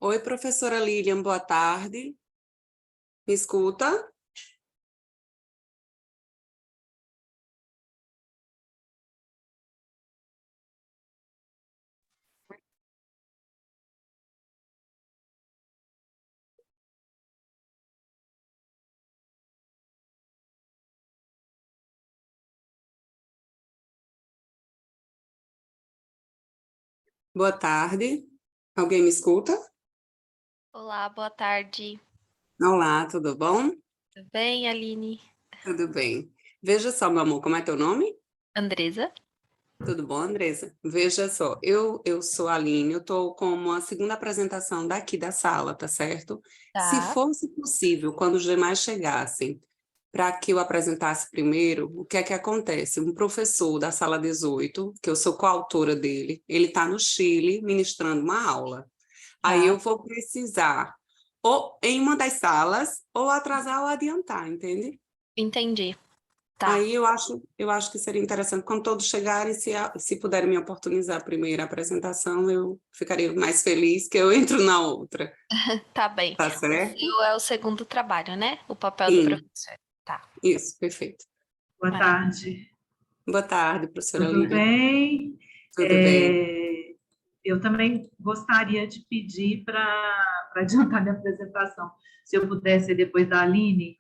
Oi, professora Lilian, boa tarde. Me escuta? Boa tarde. Alguém me escuta? Olá, boa tarde. Olá, tudo bom? Tudo bem, Aline? Tudo bem. Veja só, meu amor, como é teu nome? Andresa? Tudo bom, Andresa? Veja só, eu sou a Aline, eu estou como a segunda apresentação daqui da sala, tá certo? Se Tá, fosse possível, quando os demais chegassem, para que eu apresentasse primeiro, o que é que acontece? Um professor da sala 18, que eu sou coautora dele, ele está no Chile ministrando uma aula. Aí tá. eu vou precisar ou em uma das salas, ou atrasar ou adiantar, entende? Entendi. Tá, Aí eu acho que seria interessante quando todos chegarem, se puderem me oportunizar a primeira apresentação, eu ficaria mais feliz que eu entro na outra. tá bem. Tá O certo? seu é o segundo trabalho, né? O papel do Sim, professor. Tá, isso, perfeito. Boa maravilha. tarde, Boa tarde, professora tudo Lívia. bem? Tudo bem? Eu também gostaria de pedir para adiantar minha apresentação, se eu pudesse ser depois da Aline,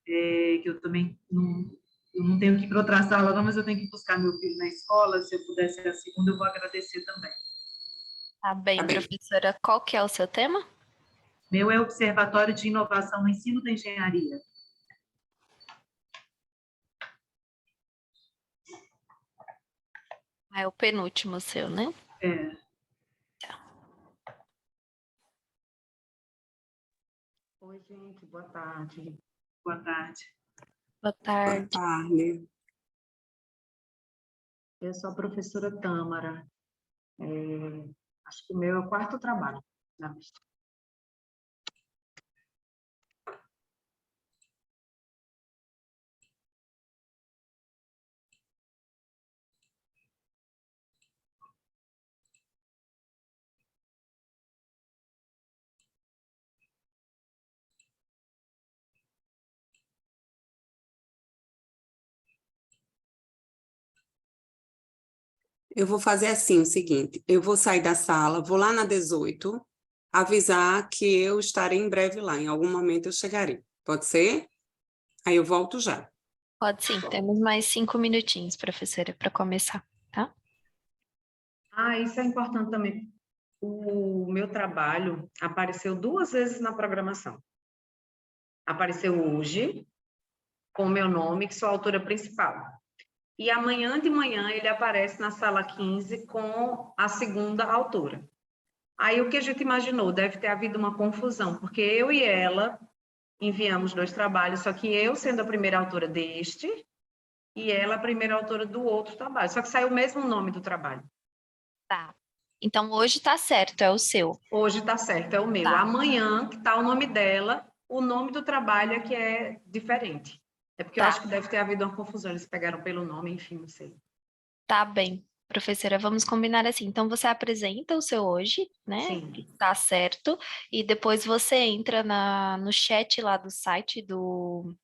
que eu não tenho que ir para outra sala, não, mas eu tenho que buscar meu filho na escola, se eu pudesse ser a segunda, eu vou agradecer também. Tá Tá bem, bem. professora. Qual que é o seu tema? Meu é o Observatório de Inovação no Ensino da Engenharia. Ah, é o penúltimo seu, né? É, Oi, gente, boa tarde. boa tarde. Boa Boa tarde. tarde. Eu sou a professora Tâmara. Acho que o meu é o quarto trabalho na lista. Eu vou fazer assim o seguinte: eu vou sair da sala, vou lá na 18, avisar que eu estarei em breve lá. Em algum momento eu chegarei. Pode ser? Aí eu volto já. Pode sim, temos mais 5 minutinhos, professora, para começar, tá? Ah, isso é importante também. O meu trabalho apareceu duas vezes na programação. Apareceu hoje, com o meu nome, que sou a autora principal. E amanhã de manhã ele aparece na sala 15 com a segunda autora. Aí o que a gente imaginou? Deve ter havido uma confusão, porque eu e ela enviamos dois trabalhos, só que eu sendo a primeira autora deste e ela a primeira autora do outro trabalho. Só que saiu o mesmo nome do trabalho. Tá. Então hoje tá certo, é o seu. Hoje está certo, é o meu. Tá. Amanhã, que está o nome dela, o nome do trabalho é que é diferente. É porque eu Tá, acho que deve ter havido uma confusão. Eles pegaram pelo nome, enfim, não sei. tá bem. Professora, vamos combinar assim. Então você apresenta o seu hoje, né? Que Sim, tá certo, e depois você entra no chat lá do site do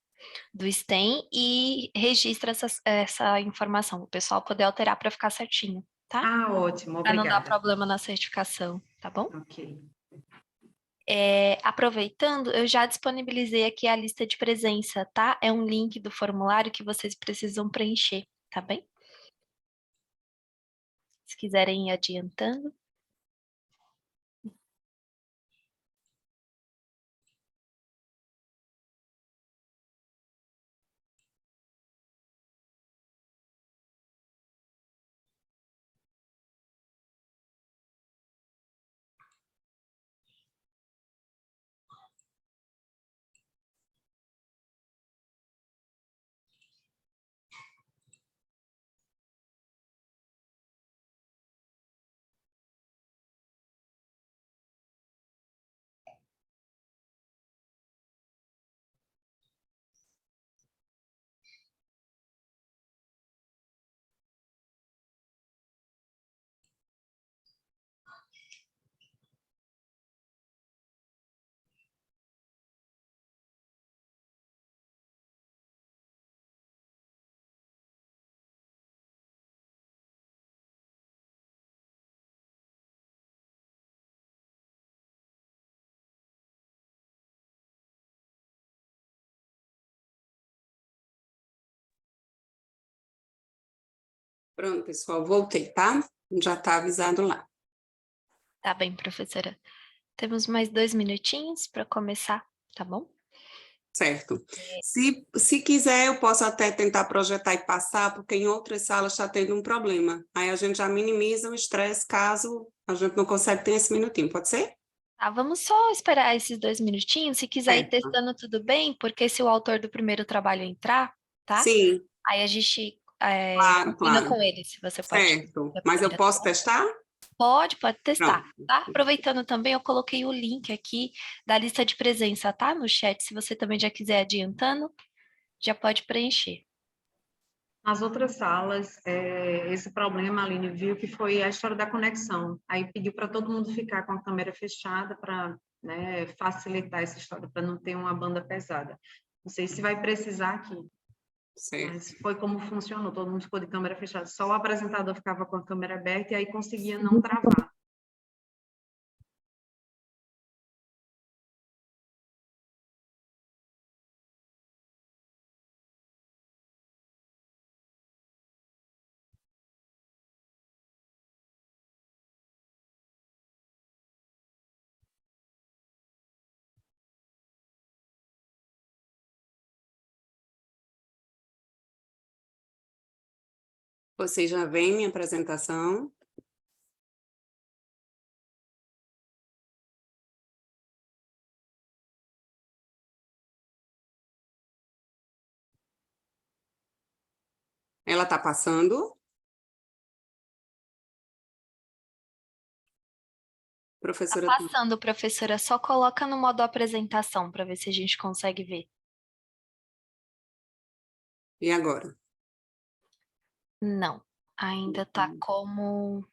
STEM e registra essa informação, o pessoal poder alterar para ficar certinho, tá? ah, ótimo, Para não dar obrigada. problema na certificação, tá bom? Ok. Aproveitando, eu já disponibilizei aqui a lista de presença, tá? É um link do formulário que vocês precisam preencher, tá bem? Se quiserem ir adiantando. Pronto, pessoal, voltei, tá? Já está avisado lá. Tá bem, professora. Temos mais 2 minutinhos para começar, tá bom? Certo. Se quiser, eu posso até tentar projetar e passar, porque em outras salas está tendo um problema. Aí a gente já minimiza o estresse caso a gente não consegue ter esse minutinho, pode ser? Tá, vamos só esperar esses 2 minutinhos. Se quiser ir Certo. testando, tudo bem, porque se o autor do primeiro trabalho entrar, tá? Sim, Aí a gente claro, combina claro. com ele, se você pode. Certo. Mas eu posso testar? Pode testar, Pronto. tá? Aproveitando também, eu coloquei o link aqui da lista de presença, tá? No chat, se você também já quiser adiantando, já pode preencher. Nas outras salas, esse problema, a Aline viu que foi a história da conexão. Aí pediu para todo mundo ficar com a câmera fechada para, né, facilitar essa história, para não ter uma banda pesada. Não sei se vai precisar aqui, Certo. mas foi como funcionou. Todo mundo ficou de câmera fechada. Só o apresentador ficava com a câmera aberta e aí conseguia não travar. Vocês já veem minha apresentação? Ela está passando? Tá Professora, passando, professora, só coloca no modo apresentação para ver se a gente consegue ver. e agora? Não, ainda tá como...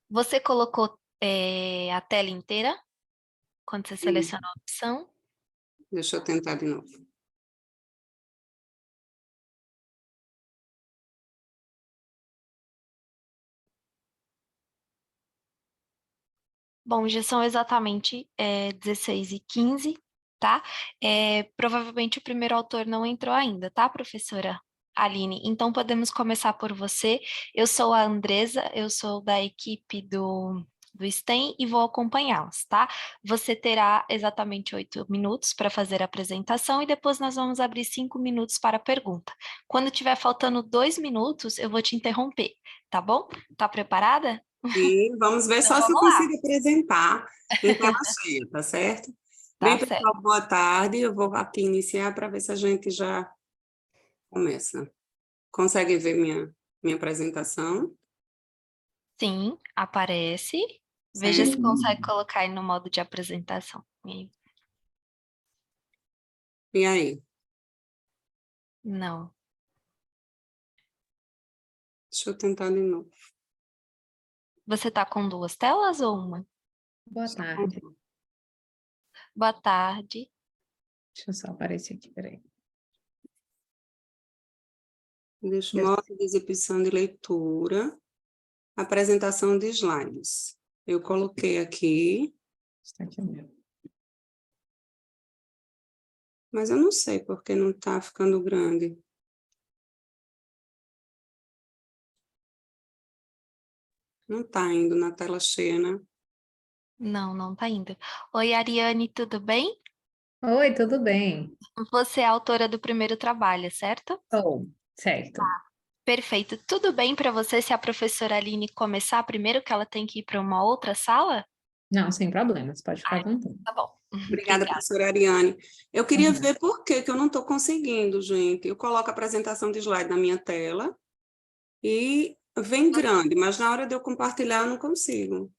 Você colocou a tela inteira? Quando você seleciona a opção? Deixa eu tentar de novo. Bom, já são exatamente 16h15, tá? Provavelmente o primeiro autor não entrou ainda, tá, professora Aline? Então, podemos começar por você. Eu sou a Andresa, eu sou da equipe do STEM e vou acompanhá-los, tá? Você terá exatamente 8 minutos para fazer a apresentação e depois nós vamos abrir 5 minutos para a pergunta. Quando tiver faltando 2 minutos, eu vou te interromper, tá bom? Tá preparada? E vamos ver Então, só se eu vamos lá. consigo apresentar em tela cheia, tá certo? Tá Bem, certo. pessoal, boa tarde. Eu vou aqui iniciar para ver se a gente já começa. Consegue ver minha apresentação? Sim, aparece. Veja se consegue colocar aí no modo de apresentação. E aí? Não. Deixa eu tentar de novo. Você tá com 2 telas ou uma? Boa tarde. Boa tarde. Deixa eu só aparecer aqui, peraí. Deixa eu modo de exibição de leitura. Apresentação de slides. Eu coloquei aqui, Está aqui o meu. mas eu não sei porque não está ficando grande. Não está indo na tela cheia, né? Não, não tá indo. Oi, Ariane, tudo bem? Oi, tudo bem? Você é a autora do primeiro trabalho, certo? Oh, certo. Perfeito. Tudo bem para você se a professora Aline começar primeiro, que ela tem que ir para uma outra sala? Não, sem problemas, pode ficar à vontade. Tá bom. Obrigada, Obrigada. professora Ariane. Eu queria Uhum. ver por que eu não estou conseguindo, gente. Eu coloco a apresentação de slide na minha tela e vem grande, mas na hora de eu compartilhar eu não consigo.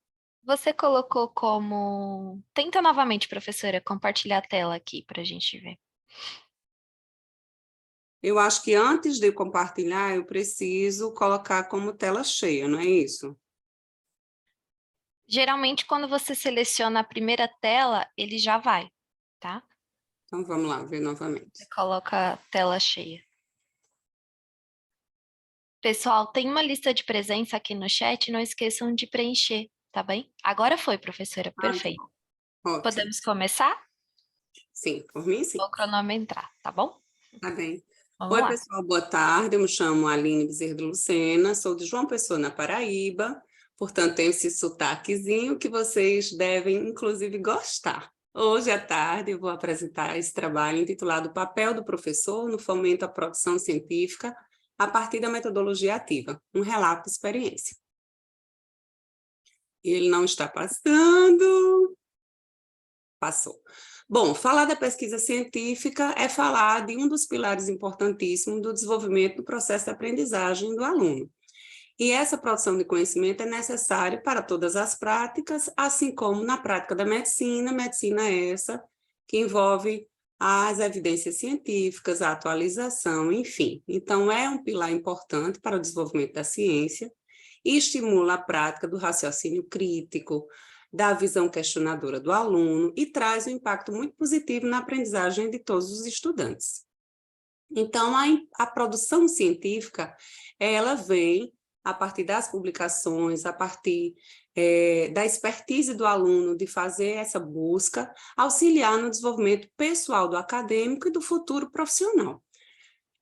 Você colocou como... Tenta novamente, professora, compartilhar a tela aqui para a gente ver. Eu acho que antes de eu compartilhar, eu preciso colocar como tela cheia, não é isso? Geralmente, quando você seleciona a primeira tela, ele já vai, tá? Então, vamos lá, ver novamente. Você coloca a tela cheia. Pessoal, tem uma lista de presença aqui no chat, não esqueçam de preencher, tá bem? Agora foi, professora, perfeito. Ótimo. Podemos começar? Sim, por mim, sim. Vou cronometrar, tá bom? Tá bem. Vamos Oi, lá. pessoal, boa tarde. Eu me chamo Aline Bezerra de Lucena, sou de João Pessoa, na Paraíba, portanto, tenho esse sotaquezinho que vocês devem, inclusive, gostar. Hoje à tarde eu vou apresentar esse trabalho intitulado O Papel do Professor no Fomento à Produção Científica a partir da metodologia ativa, um relato de experiência. Ele não está passando. Passou. Bom, falar da pesquisa científica é falar de um dos pilares importantíssimos do desenvolvimento do processo de aprendizagem do aluno. E essa produção de conhecimento é necessária para todas as práticas, assim como na prática da medicina. Medicina é essa que envolve as evidências científicas, a atualização, enfim. Então, é um pilar importante para o desenvolvimento da ciência e estimula a prática do raciocínio crítico, da visão questionadora do aluno e traz um impacto muito positivo na aprendizagem de todos os estudantes. Então, a produção científica, ela vem a partir das publicações, a partir da expertise do aluno de fazer essa busca, auxiliar no desenvolvimento pessoal do acadêmico e do futuro profissional.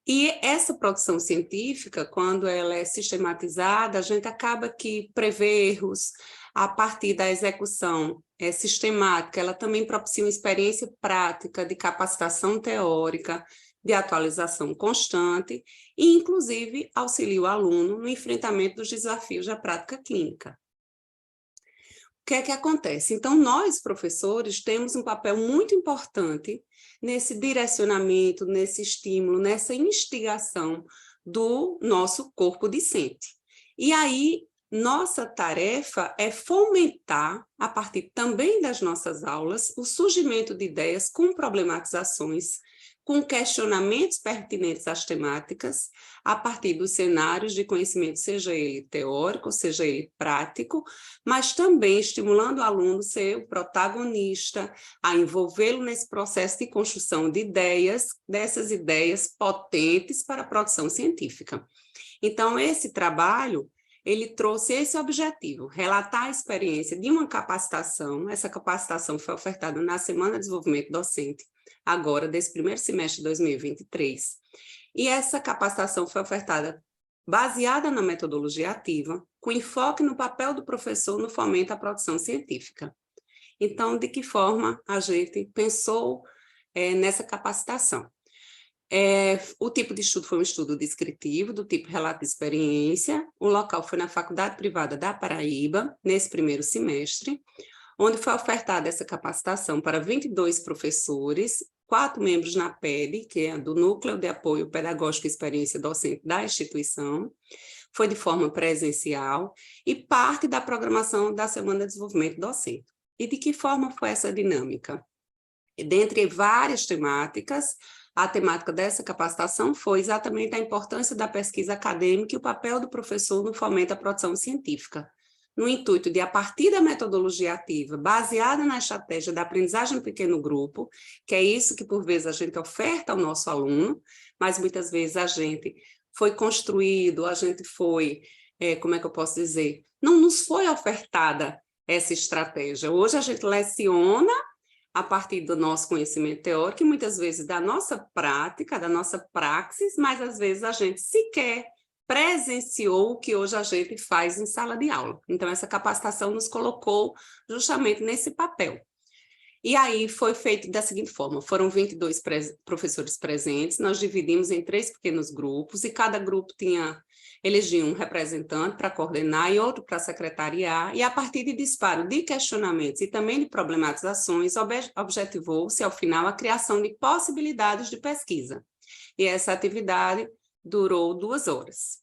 E essa produção científica, quando ela é sistematizada, a gente acaba que prevê erros a partir da execução sistemática, ela também propicia uma experiência prática de capacitação teórica, de atualização constante e, inclusive, auxilia o aluno no enfrentamento dos desafios da prática clínica. O que é que acontece? Então, nós, professores, temos um papel muito importante nesse direcionamento, nesse estímulo, nessa instigação do nosso corpo discente. E aí, nossa tarefa é fomentar, a partir também das nossas aulas, o surgimento de ideias com problematizações, com questionamentos pertinentes às temáticas, a partir dos cenários de conhecimento, seja ele teórico, seja ele prático, mas também estimulando o aluno a ser o protagonista, a envolvê-lo nesse processo de construção de ideias, dessas ideias potentes para a produção científica. Então, esse trabalho, ele trouxe esse objetivo, relatar a experiência de uma capacitação. Essa capacitação foi ofertada na Semana de Desenvolvimento Docente, agora desse primeiro semestre de 2023. E essa capacitação foi ofertada baseada na metodologia ativa, com enfoque no papel do professor no fomento à produção científica. Então, de que forma a gente pensou nessa capacitação? O tipo de estudo foi um estudo descritivo, do tipo relato de experiência. O local foi na Faculdade Privada da Paraíba, nesse primeiro semestre, onde foi ofertada essa capacitação para 22 professores, 4 membros na PED, que é do Núcleo de Apoio Pedagógico e Experiência Docente da instituição, foi de forma presencial e parte da programação da Semana de Desenvolvimento Docente. E de que forma foi essa dinâmica? Dentre várias temáticas, a temática dessa capacitação foi exatamente a importância da pesquisa acadêmica e o papel do professor no fomento à produção científica, no intuito de, a partir da metodologia ativa, baseada na estratégia da aprendizagem no pequeno grupo, que é isso que, por vezes, a gente oferta ao nosso aluno, mas muitas vezes a gente foi construído, a gente foi, como é que eu posso dizer? Não nos foi ofertada essa estratégia. Hoje a gente leciona a partir do nosso conhecimento teórico e muitas vezes da nossa prática, da nossa praxis, mas às vezes a gente sequer presenciou o que hoje a gente faz em sala de aula. Então, essa capacitação nos colocou justamente nesse papel. E aí foi feito da seguinte forma, foram 22 professores presentes, nós dividimos em 3 pequenos grupos, e cada grupo elegia um representante para coordenar e outro para secretariar, e a partir de disparo de questionamentos e também de problematizações, objetivou-se, ao final, a criação de possibilidades de pesquisa. E essa atividade durou 2 horas.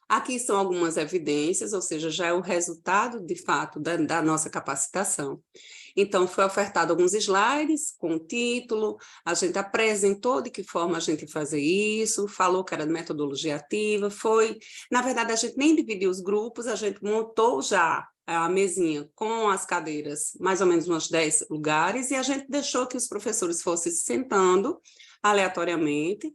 Aqui são algumas evidências, ou seja, já é o resultado, de fato, da nossa capacitação. Então, foi ofertado alguns slides com o título, a gente apresentou de que forma a gente ia fazer isso, falou que era de metodologia ativa, na verdade, a gente nem dividiu os grupos, a gente montou já a mesinha com as cadeiras, mais ou menos uns 10 lugares, e a gente deixou que os professores fossem se sentando aleatoriamente.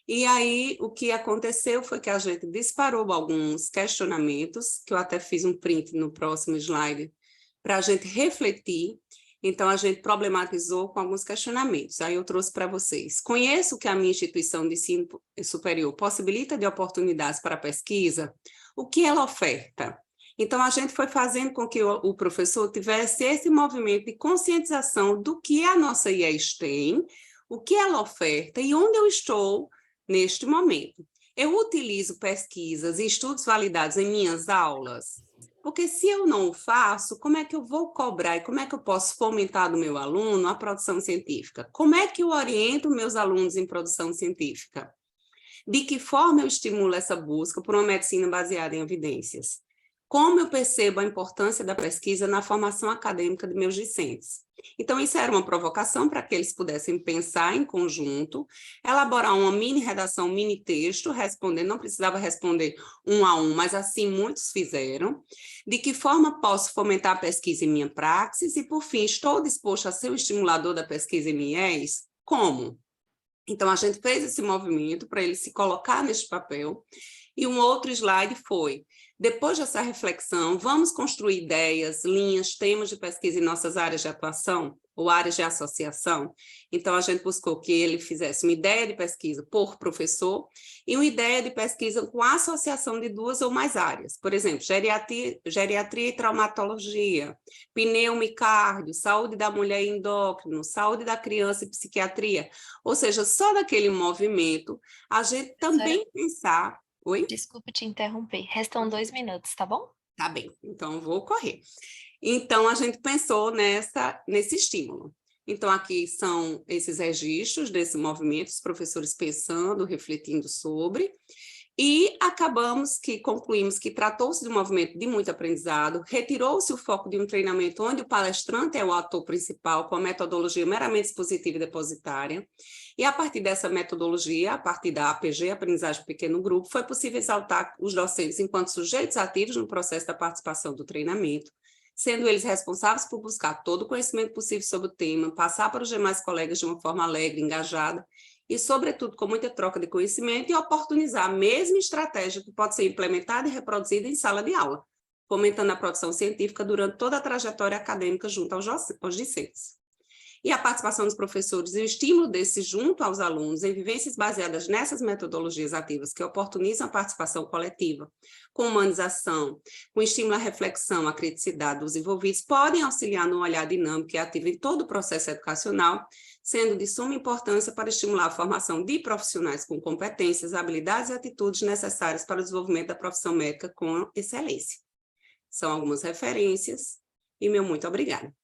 E aí, o que aconteceu foi que a gente disparou alguns questionamentos, que eu até fiz um print no próximo slide, para a gente refletir, Então, a gente problematizou com alguns questionamentos. Aí eu trouxe para vocês. Conheço que a minha instituição de ensino superior possibilita de oportunidades para pesquisa. O que ela oferta? Então, a gente foi fazendo com que o professor tivesse esse movimento de conscientização do que a nossa IES tem, o que ela oferta e onde eu estou neste momento. Eu utilizo pesquisas e estudos validados em minhas aulas? Porque se eu não o faço, como é que eu vou cobrar e como é que eu posso fomentar do meu aluno a produção científica? Como é que eu oriento meus alunos em produção científica? De que forma eu estimulo essa busca por uma medicina baseada em evidências? Como eu percebo a importância da pesquisa na formação acadêmica de meus discentes? Então, isso era uma provocação para que eles pudessem pensar em conjunto, elaborar uma mini redação, um mini texto, responder, não precisava responder um a um, mas assim muitos fizeram. De que forma posso fomentar a pesquisa em minha praxis? E, por fim, estou disposto a ser o estimulador da pesquisa em IES? Como? Então, a gente fez esse movimento para ele se colocar neste papel. E um outro slide foi, depois dessa reflexão, vamos construir ideias, linhas, temas de pesquisa em nossas áreas de atuação ou áreas de associação. Então, a gente buscou que ele fizesse uma ideia de pesquisa por professor e uma ideia de pesquisa com a associação de 2 ou mais áreas. Por exemplo, geriatria e traumatologia, pneumicárdio, saúde da mulher e endócrino, saúde da criança e psiquiatria. Ou seja, só daquele movimento, a gente também pensar... Oi? Desculpe te interromper. Restam 2 minutos, tá bom? Tá bem, então vou correr. Então, a gente pensou nesse estímulo. Então, aqui são esses registros desse movimento, os professores pensando, refletindo sobre, e concluímos que tratou-se de um movimento de muito aprendizado, retirou-se o foco de um treinamento onde o palestrante é o ator principal, com a metodologia meramente expositiva e depositária, e a partir dessa metodologia, a partir da APG, Aprendizagem Pequeno Grupo, foi possível exaltar os docentes enquanto sujeitos ativos no processo da participação do treinamento, sendo eles responsáveis por buscar todo o conhecimento possível sobre o tema, passar para os demais colegas de uma forma alegre, engajada, e, sobretudo, com muita troca de conhecimento e oportunizar a mesma estratégia que pode ser implementada e reproduzida em sala de aula, fomentando a produção científica durante toda a trajetória acadêmica junto aos discentes. E a participação dos professores e o estímulo desses junto aos alunos em vivências baseadas nessas metodologias ativas que oportunizam a participação coletiva, com humanização, com estímulo à reflexão, à criticidade dos envolvidos, podem auxiliar no olhar dinâmico e ativo em todo o processo educacional, sendo de suma importância para estimular a formação de profissionais com competências, habilidades e atitudes necessárias para o desenvolvimento da profissão médica com excelência. São algumas referências e meu muito obrigada.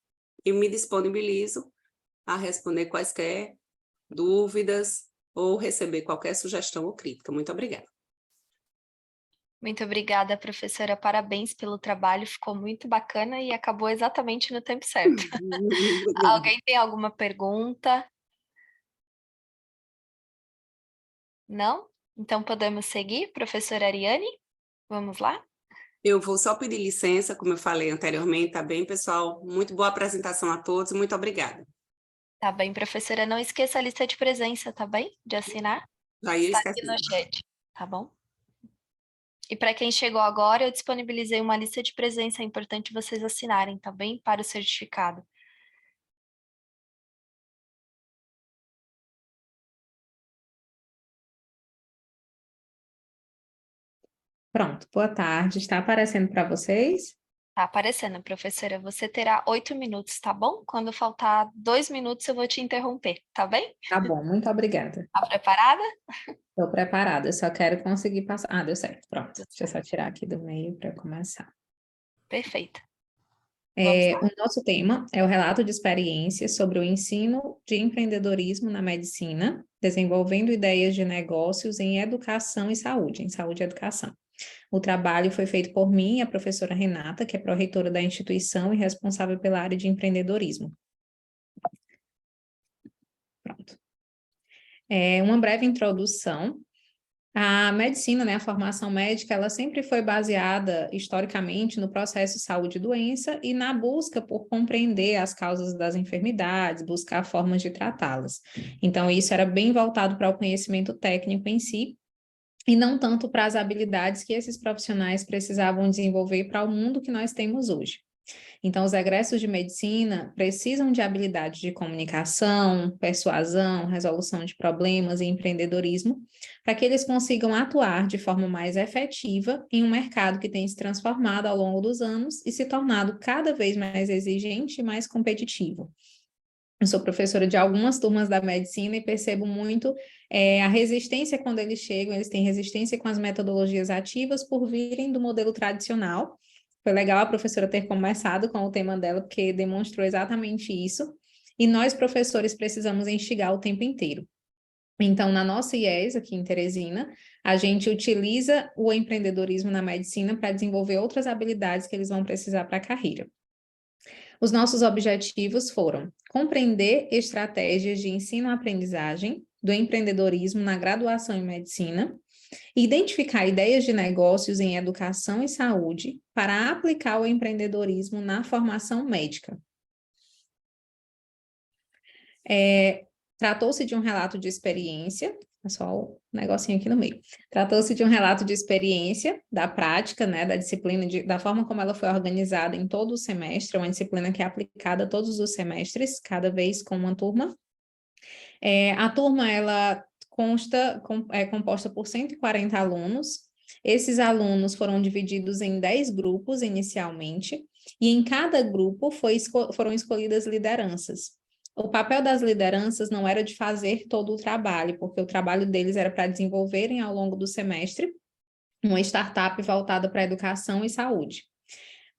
E me disponibilizo a responder quaisquer dúvidas ou receber qualquer sugestão ou crítica. Muito obrigada. Muito obrigada, professora. Parabéns pelo trabalho, ficou muito bacana e acabou exatamente no tempo certo. Alguém tem alguma pergunta? Não? Então podemos seguir, professora Ariane? Vamos lá? Eu vou só pedir licença, como eu falei anteriormente, tá bem, pessoal? Muito boa apresentação a todos, muito obrigada. Tá bem, professora. Não esqueça a lista de presença, tá bem? De assinar. Já ia Está aqui esquecer. no chat, tá bom? E para quem chegou agora, eu disponibilizei uma lista de presença, é importante vocês assinarem, tá bem? Para o certificado. Pronto, boa tarde. Está aparecendo para vocês? Tá aparecendo, professora. Você terá 8 minutos, tá bom? Quando faltar 2 minutos, eu vou te interromper, tá bem? Tá bom, muito obrigada. Tá preparada? Estou preparada, eu só quero conseguir passar. Ah, deu certo, pronto. Deixa eu só tirar aqui do meio para começar. Perfeito. Vamos lá. O nosso tema é o relato de experiências sobre o ensino de empreendedorismo na medicina, desenvolvendo ideias de negócios em educação e saúde, em saúde e educação. O trabalho foi feito por mim e a professora Renata, que é pró-reitora da instituição e responsável pela área de empreendedorismo. Pronto. Uma breve introdução. A medicina, né, a formação médica, ela sempre foi baseada historicamente no processo de saúde e doença e na busca por compreender as causas das enfermidades, buscar formas de tratá-las. Então, isso era bem voltado para o conhecimento técnico em si, e não tanto para as habilidades que esses profissionais precisavam desenvolver para o mundo que nós temos hoje. Então, os egressos de medicina precisam de habilidades de comunicação, persuasão, resolução de problemas e empreendedorismo, para que eles consigam atuar de forma mais efetiva em um mercado que tem se transformado ao longo dos anos e se tornado cada vez mais exigente e mais competitivo. Eu sou professora de algumas turmas da medicina e percebo muito a resistência quando eles chegam, eles têm resistência com as metodologias ativas por virem do modelo tradicional. Foi legal a professora ter começado com o tema dela, porque demonstrou exatamente isso. E nós, professores, precisamos instigar o tempo inteiro. Então, na nossa IES, aqui em Teresina, a gente utiliza o empreendedorismo na medicina para desenvolver outras habilidades que eles vão precisar para a carreira. Os nossos objetivos foram compreender estratégias de ensino-aprendizagem do empreendedorismo na graduação em medicina, identificar ideias de negócios em educação e saúde para aplicar o empreendedorismo na formação médica. Tratou-se de um relato de experiência, é só um negocinho aqui no meio. Tratou-se de um relato de experiência da prática, né, da disciplina, da forma como ela foi organizada em todo o semestre, é uma disciplina que é aplicada todos os semestres, cada vez com uma turma. A turma, ela é composta por 140 alunos. Esses alunos foram divididos em 10 grupos inicialmente, e em cada grupo foram escolhidas lideranças. O papel das lideranças não era de fazer todo o trabalho, porque o trabalho deles era para desenvolverem ao longo do semestre uma startup voltada para educação e saúde,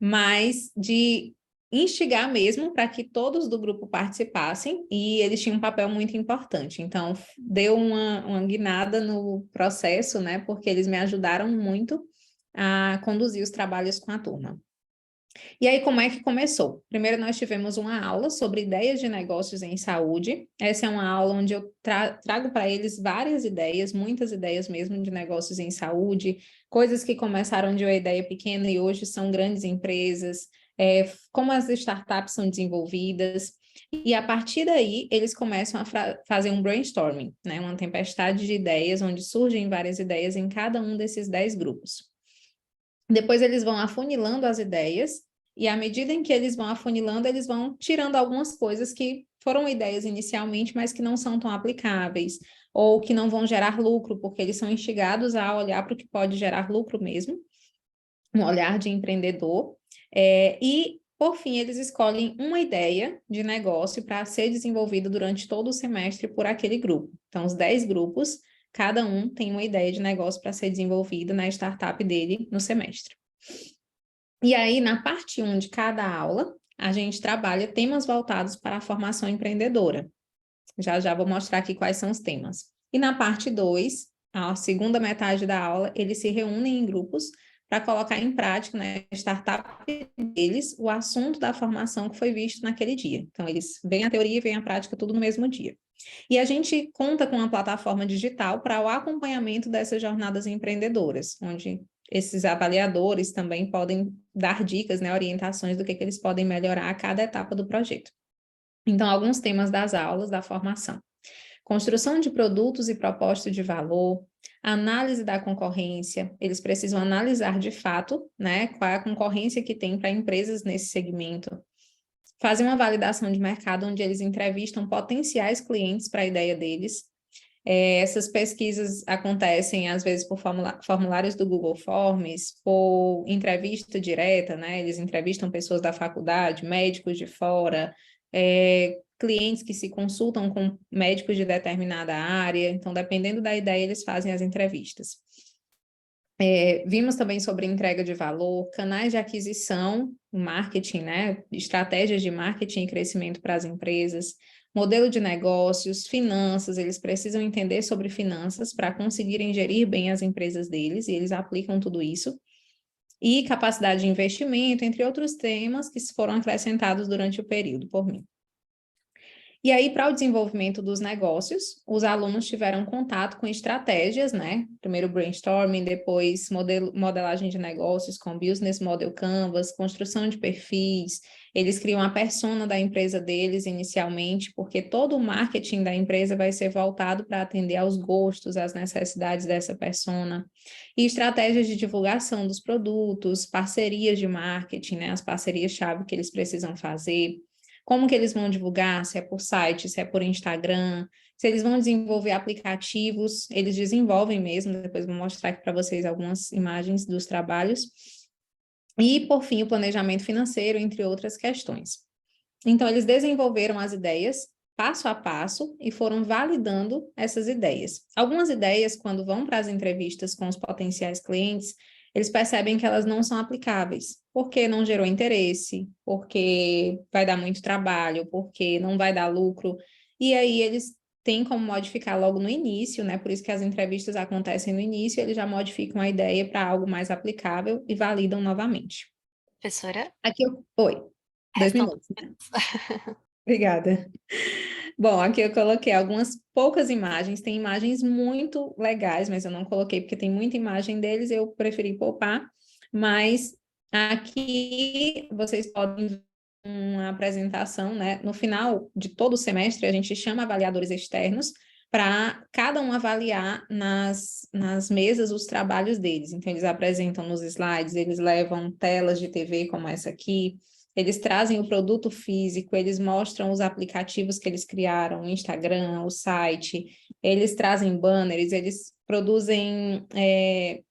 mas de instigar mesmo para que todos do grupo participassem, e eles tinham um papel muito importante. Então, deu uma guinada no processo, né, porque eles me ajudaram muito a conduzir os trabalhos com a turma. E aí, como é que começou? Primeiro, nós tivemos uma aula sobre ideias de negócios em saúde. Essa é uma aula onde eu trago para eles várias ideias, muitas ideias mesmo de negócios em saúde, coisas que começaram de uma ideia pequena e hoje são grandes empresas, como as startups são desenvolvidas. E a partir daí, eles começam a fazer um brainstorming, né? Uma tempestade de ideias, onde surgem várias ideias em cada um desses 10 grupos. Depois eles vão afunilando as ideias, e à medida em que eles vão afunilando, eles vão tirando algumas coisas que foram ideias inicialmente, mas que não são tão aplicáveis, ou que não vão gerar lucro, porque eles são instigados a olhar para o que pode gerar lucro mesmo, um olhar de empreendedor, e, por fim, eles escolhem uma ideia de negócio para ser desenvolvida durante todo o semestre por aquele grupo. Então, os 10 grupos, cada um tem uma ideia de negócio para ser desenvolvida na startup dele no semestre. E aí, na parte 1 de cada aula, a gente trabalha temas voltados para a formação empreendedora. Já vou mostrar aqui quais são os temas. E na parte 2, a segunda metade da aula, eles se reúnem em grupos para colocar em prática na startup deles o assunto da formação que foi visto naquele dia. Então, eles veem a teoria e veem a prática tudo no mesmo dia. E a gente conta com uma plataforma digital para o acompanhamento dessas jornadas empreendedoras, onde esses avaliadores também podem dar dicas, né, orientações do que eles podem melhorar a cada etapa do projeto. Então, alguns temas das aulas da formação: construção de produtos e proposta de valor, análise da concorrência, eles precisam analisar de fato, né, qual é a concorrência que tem para empresas nesse segmento, fazer uma validação de mercado onde eles entrevistam potenciais clientes para a ideia deles. Essas pesquisas acontecem, às vezes, por formulários do Google Forms, por entrevista direta, né? Eles entrevistam pessoas da faculdade, médicos de fora, clientes que se consultam com médicos de determinada área. Então, dependendo da ideia, eles fazem as entrevistas. Vimos também sobre entrega de valor, canais de aquisição, marketing, né? Estratégias de marketing e crescimento para as empresas, modelo de negócios, finanças. Eles precisam entender sobre finanças para conseguirem gerir bem as empresas deles, e eles aplicam tudo isso. E capacidade de investimento, entre outros temas que foram acrescentados durante o período por mim. E aí, para o desenvolvimento dos negócios, os alunos tiveram contato com estratégias, né? Primeiro brainstorming, depois modelagem de negócios com Business Model Canvas, construção de perfis, Eles criam a persona da empresa deles inicialmente, porque todo o marketing da empresa vai ser voltado para atender aos gostos, às necessidades dessa persona. E estratégias de divulgação dos produtos, parcerias de marketing, né, as parcerias-chave que eles precisam fazer, como que eles vão divulgar, se é por site, se é por Instagram, se eles vão desenvolver aplicativos, eles desenvolvem mesmo, depois vou mostrar aqui para vocês algumas imagens dos trabalhos. E, por fim, o planejamento financeiro, entre outras questões. Então, eles desenvolveram as ideias passo a passo e foram validando essas ideias. Algumas ideias, quando vão para as entrevistas com os potenciais clientes, eles percebem que elas não são aplicáveis, porque não gerou interesse, porque vai dar muito trabalho, porque não vai dar lucro, e aí eles têm como modificar logo no início, né? Por isso que as entrevistas acontecem no início, eles já modificam a ideia para algo mais aplicável e validam novamente. Professora, Oi, 2 restam minutos. Obrigada. Bom, aqui eu coloquei algumas poucas imagens, tem imagens muito legais, mas eu não coloquei porque tem muita imagem deles, eu preferi poupar, mas aqui vocês podem ver uma apresentação, né? No final de todo o semestre, a gente chama avaliadores externos para cada um avaliar nas mesas os trabalhos deles. Então, eles apresentam nos slides, eles levam telas de TV como essa aqui, eles trazem o produto físico, eles mostram os aplicativos que eles criaram, o Instagram, o site, eles trazem banners, eles produzem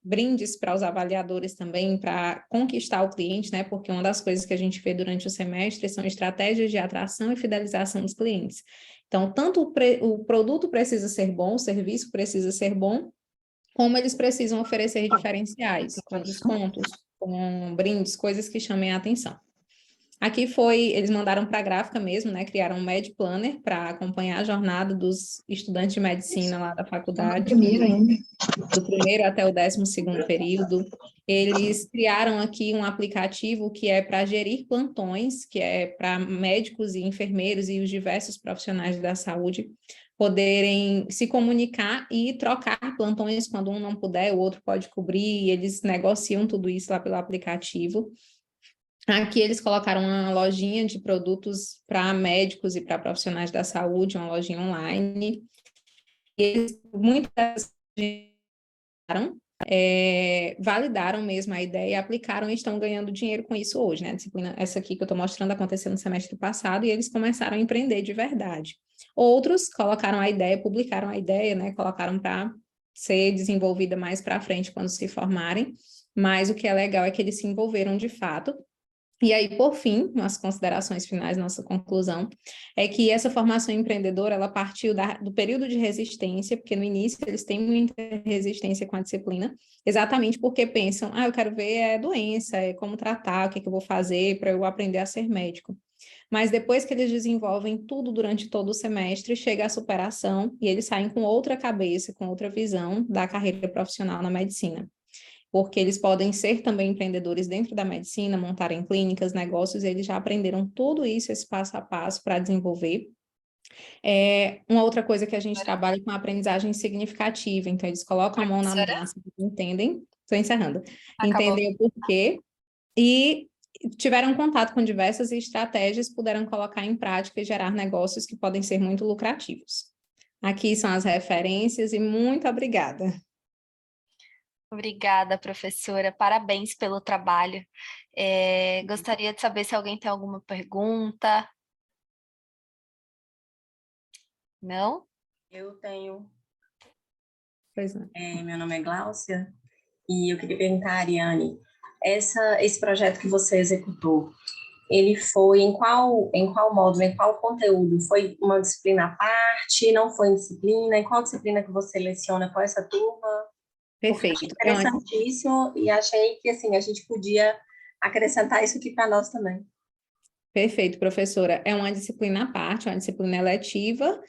brindes para os avaliadores também, para conquistar o cliente, né? Porque uma das coisas que a gente vê durante o semestre são estratégias de atração e fidelização dos clientes. Então, tanto o produto precisa ser bom, o serviço precisa ser bom, como eles precisam oferecer diferenciais, com descontos, com brindes, coisas que chamem a atenção. Aqui eles mandaram para a gráfica mesmo, né? Criaram um Med Planner para acompanhar a jornada dos estudantes de medicina lá da faculdade, do primeiro até o 12º período. Eles criaram aqui um aplicativo que é para gerir plantões, que é para médicos e enfermeiros e os diversos profissionais da saúde poderem se comunicar e trocar plantões quando um não puder, o outro pode cobrir, e eles negociam tudo isso lá pelo aplicativo. Aqui eles colocaram uma lojinha de produtos para médicos e para profissionais da saúde, uma lojinha online. E eles muitas validaram mesmo a ideia, aplicaram e estão ganhando dinheiro com isso hoje, né? A disciplina, essa aqui que eu estou mostrando, aconteceu no semestre passado e eles começaram a empreender de verdade. Outros colocaram a ideia, publicaram a ideia, né? Colocaram para ser desenvolvida mais para frente quando se formarem, mas o que é legal é que eles se envolveram de fato. E aí, por fim, nas considerações finais, nossa conclusão, é que essa formação empreendedora, ela partiu do período de resistência, porque no início eles têm muita resistência com a disciplina, exatamente porque pensam, eu quero ver a doença, como tratar, o que eu vou fazer para eu aprender a ser médico. Mas depois que eles desenvolvem tudo durante todo o semestre, chega a superação e eles saem com outra cabeça, com outra visão da carreira profissional na medicina. Porque eles podem ser também empreendedores dentro da medicina, montarem clínicas, negócios, e eles já aprenderam tudo isso, esse passo a passo para desenvolver. Uma outra coisa que a gente trabalha com a aprendizagem significativa, então eles colocam a mão na massa, entendem, estou encerrando, entendem o porquê, e tiveram contato com diversas estratégias, puderam colocar em prática e gerar negócios que podem ser muito lucrativos. Aqui são as referências e muito obrigada. Obrigada, professora. Parabéns pelo trabalho. Gostaria de saber se alguém tem alguma pergunta. Não? Eu tenho. Pois não. Meu nome é Gláucia e eu queria perguntar a Ariane, esse projeto que você executou, ele foi em qual módulo, em qual conteúdo? Foi uma disciplina à parte? Não foi em disciplina? Em qual disciplina que você leciona com essa turma? Perfeito. Interessantíssimo, e achei que assim, a gente podia acrescentar isso aqui para nós também. Perfeito, professora. É uma disciplina à parte, uma disciplina eletiva,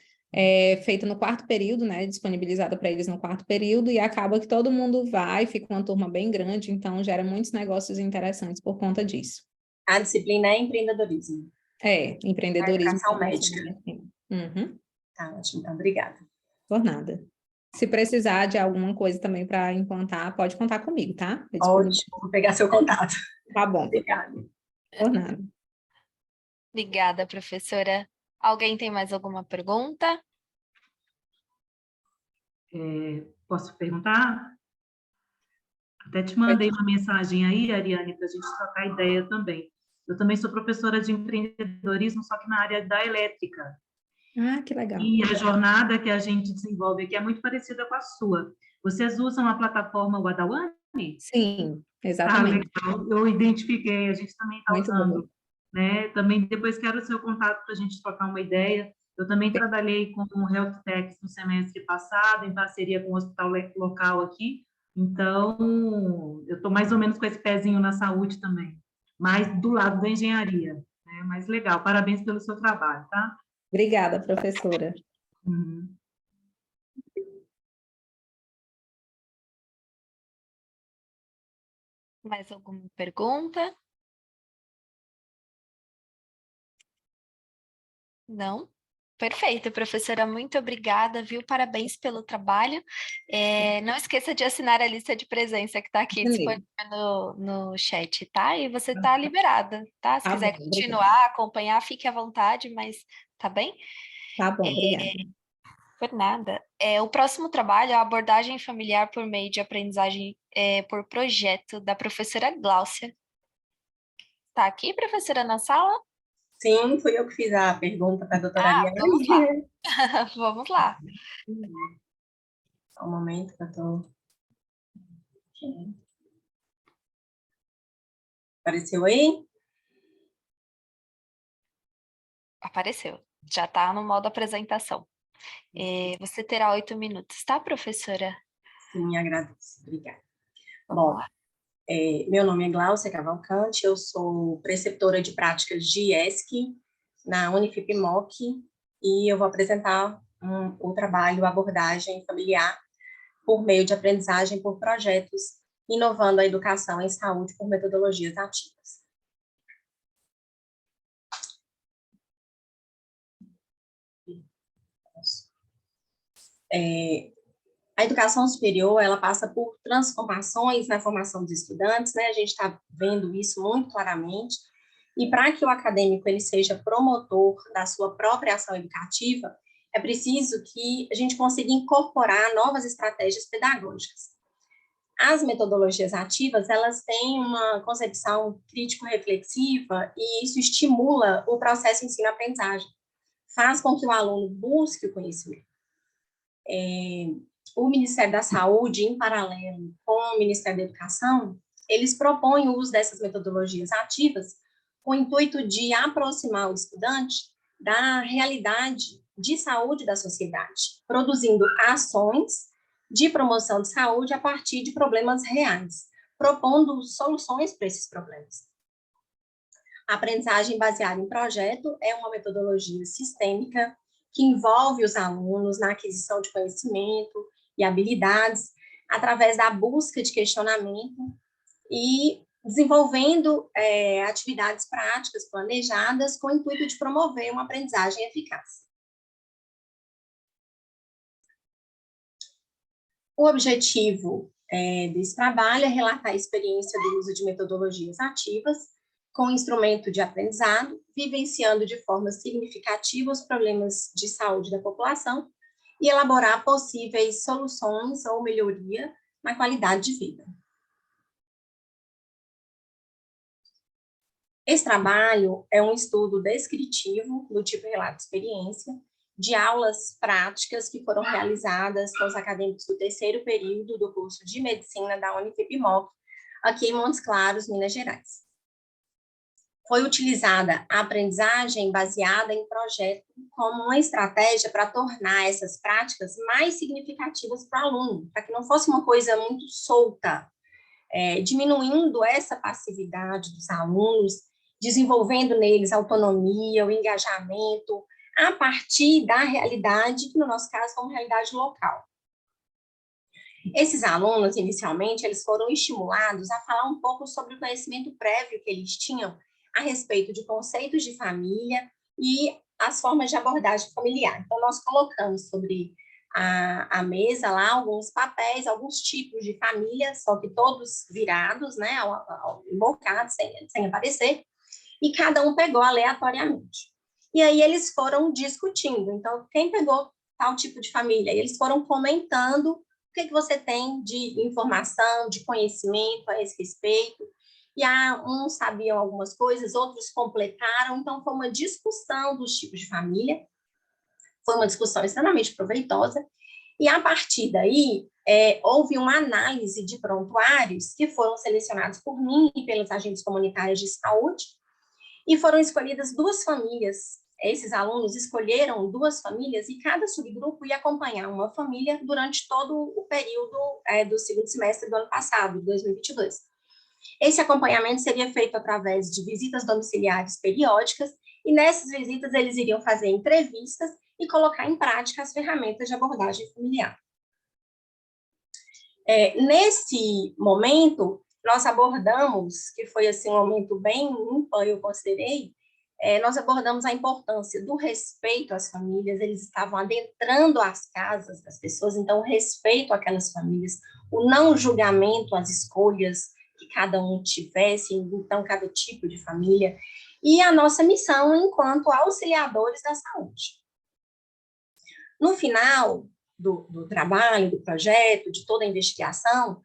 feita no 4º período, né? Disponibilizada para eles no 4º período, e acaba que todo mundo vai, fica uma turma bem grande, então gera muitos negócios interessantes por conta disso. A disciplina é empreendedorismo. Empreendedorismo. Educação médica. Uhum. Tá ótimo, então, obrigada. Por nada. Se precisar de alguma coisa também para implantar, pode contar comigo, tá? Ótimo, vou pegar seu contato. Tá bom. Obrigada. Por nada. Obrigada, professora. Alguém tem mais alguma pergunta? Posso perguntar? Até te mandei uma mensagem aí, Ariane, para a gente trocar ideia também. Eu também sou professora de empreendedorismo, só que na área da elétrica. Ah, que legal. E a jornada que a gente desenvolve aqui é muito parecida com a sua. Vocês usam a plataforma Wadawane? Sim, Ah, exatamente. legal. Eu identifiquei, a gente também está Muito bom. usando, né? Também depois quero o seu contato para a gente trocar uma ideia. Eu também trabalhei com o Health Tech no semestre passado, em parceria com o hospital local aqui. Então, eu estou mais ou menos com esse pezinho na saúde também, mas do lado da engenharia, né? Mas legal, parabéns pelo seu trabalho, tá? Obrigada, professora. Uhum. Mais alguma pergunta? Não? Perfeito, professora, muito obrigada, viu? Parabéns pelo trabalho. Não esqueça de assinar a lista de presença que está aqui Beleza. disponível no chat, tá? E você está liberada, tá? Se Tá bom, quiser obrigada. continuar, acompanhar, fique à vontade, mas tá bem? Tá bom, obrigada. Por nada. O próximo trabalho é a abordagem familiar por meio de aprendizagem por projeto, da professora Gláucia. Está aqui, professora, na sala? Sim, fui eu que fiz a pergunta para a doutora Ah, vamos lá. Ariane. Vamos lá. Só um momento que eu estou... Apareceu aí? Apareceu. Já está no modo apresentação. Você terá 8 minutos, tá, professora? Sim, agradeço. Obrigada. Vamos Bom, lá. meu nome é Gláucia Cavalcante, eu sou preceptora de práticas de ESC na Unifip-MOC e eu vou apresentar o trabalho abordagem familiar por meio de aprendizagem por projetos, inovando a educação em saúde por metodologias ativas. A educação superior, ela passa por transformações na formação dos estudantes, né? A gente está vendo isso muito claramente. E para que o acadêmico ele seja promotor da sua própria ação educativa, é preciso que a gente consiga incorporar novas estratégias pedagógicas. As metodologias ativas, elas têm uma concepção crítico-reflexiva e isso estimula o processo ensino-aprendizagem, faz com que o aluno busque o conhecimento. O Ministério da Saúde, em paralelo com o Ministério da Educação, eles propõem o uso dessas metodologias ativas com o intuito de aproximar o estudante da realidade de saúde da sociedade, produzindo ações de promoção de saúde a partir de problemas reais, propondo soluções para esses problemas. A aprendizagem baseada em projeto é uma metodologia sistêmica que envolve os alunos na aquisição de conhecimento e habilidades através da busca de questionamento e desenvolvendo atividades práticas planejadas com o intuito de promover uma aprendizagem eficaz. O objetivo desse trabalho é relatar a experiência do uso de metodologias ativas com instrumento de aprendizado, vivenciando de forma significativa os problemas de saúde da população e elaborar possíveis soluções ou melhoria na qualidade de vida. Esse trabalho é um estudo descritivo do tipo relato de experiência, de aulas práticas que foram realizadas com os acadêmicos do terceiro período do curso de medicina da Unifip-MOC, aqui em Montes Claros, Minas Gerais. Foi utilizada a aprendizagem baseada em projeto como uma estratégia para tornar essas práticas mais significativas para o aluno, para que não fosse uma coisa muito solta, diminuindo essa passividade dos alunos, desenvolvendo neles autonomia, o engajamento, a partir da realidade, que no nosso caso é uma realidade local. Esses alunos, inicialmente, eles foram estimulados a falar um pouco sobre o conhecimento prévio que eles tinham a respeito de conceitos de família e as formas de abordagem familiar. Então, nós colocamos sobre a mesa lá alguns papéis, alguns tipos de família, só que todos virados, né, embocados, sem aparecer, e cada um pegou aleatoriamente. E aí eles foram discutindo. Então, quem pegou tal tipo de família? E eles foram comentando o que você tem de informação, de conhecimento a esse respeito. E uns sabiam algumas coisas, outros completaram. Então, foi uma discussão dos tipos de família. Foi uma discussão extremamente proveitosa. E, a partir daí, houve uma análise de prontuários que foram selecionados por mim e pelos agentes comunitários de saúde, e foram escolhidas 2 famílias. Esses alunos escolheram 2 famílias e cada subgrupo ia acompanhar uma família durante todo o período do segundo semestre do ano passado, 2022. Esse acompanhamento seria feito através de visitas domiciliares periódicas, e nessas visitas eles iriam fazer entrevistas e colocar em prática as ferramentas de abordagem familiar. Nesse momento, nós abordamos, que foi assim, um momento bem ímpar, eu considerei, nós abordamos a importância do respeito às famílias. Eles estavam adentrando as casas das pessoas, então o respeito àquelas famílias, o não julgamento às escolhas que cada um tivesse, então cada tipo de família, e a nossa missão enquanto auxiliadores da saúde. No final do trabalho, do projeto, de toda a investigação,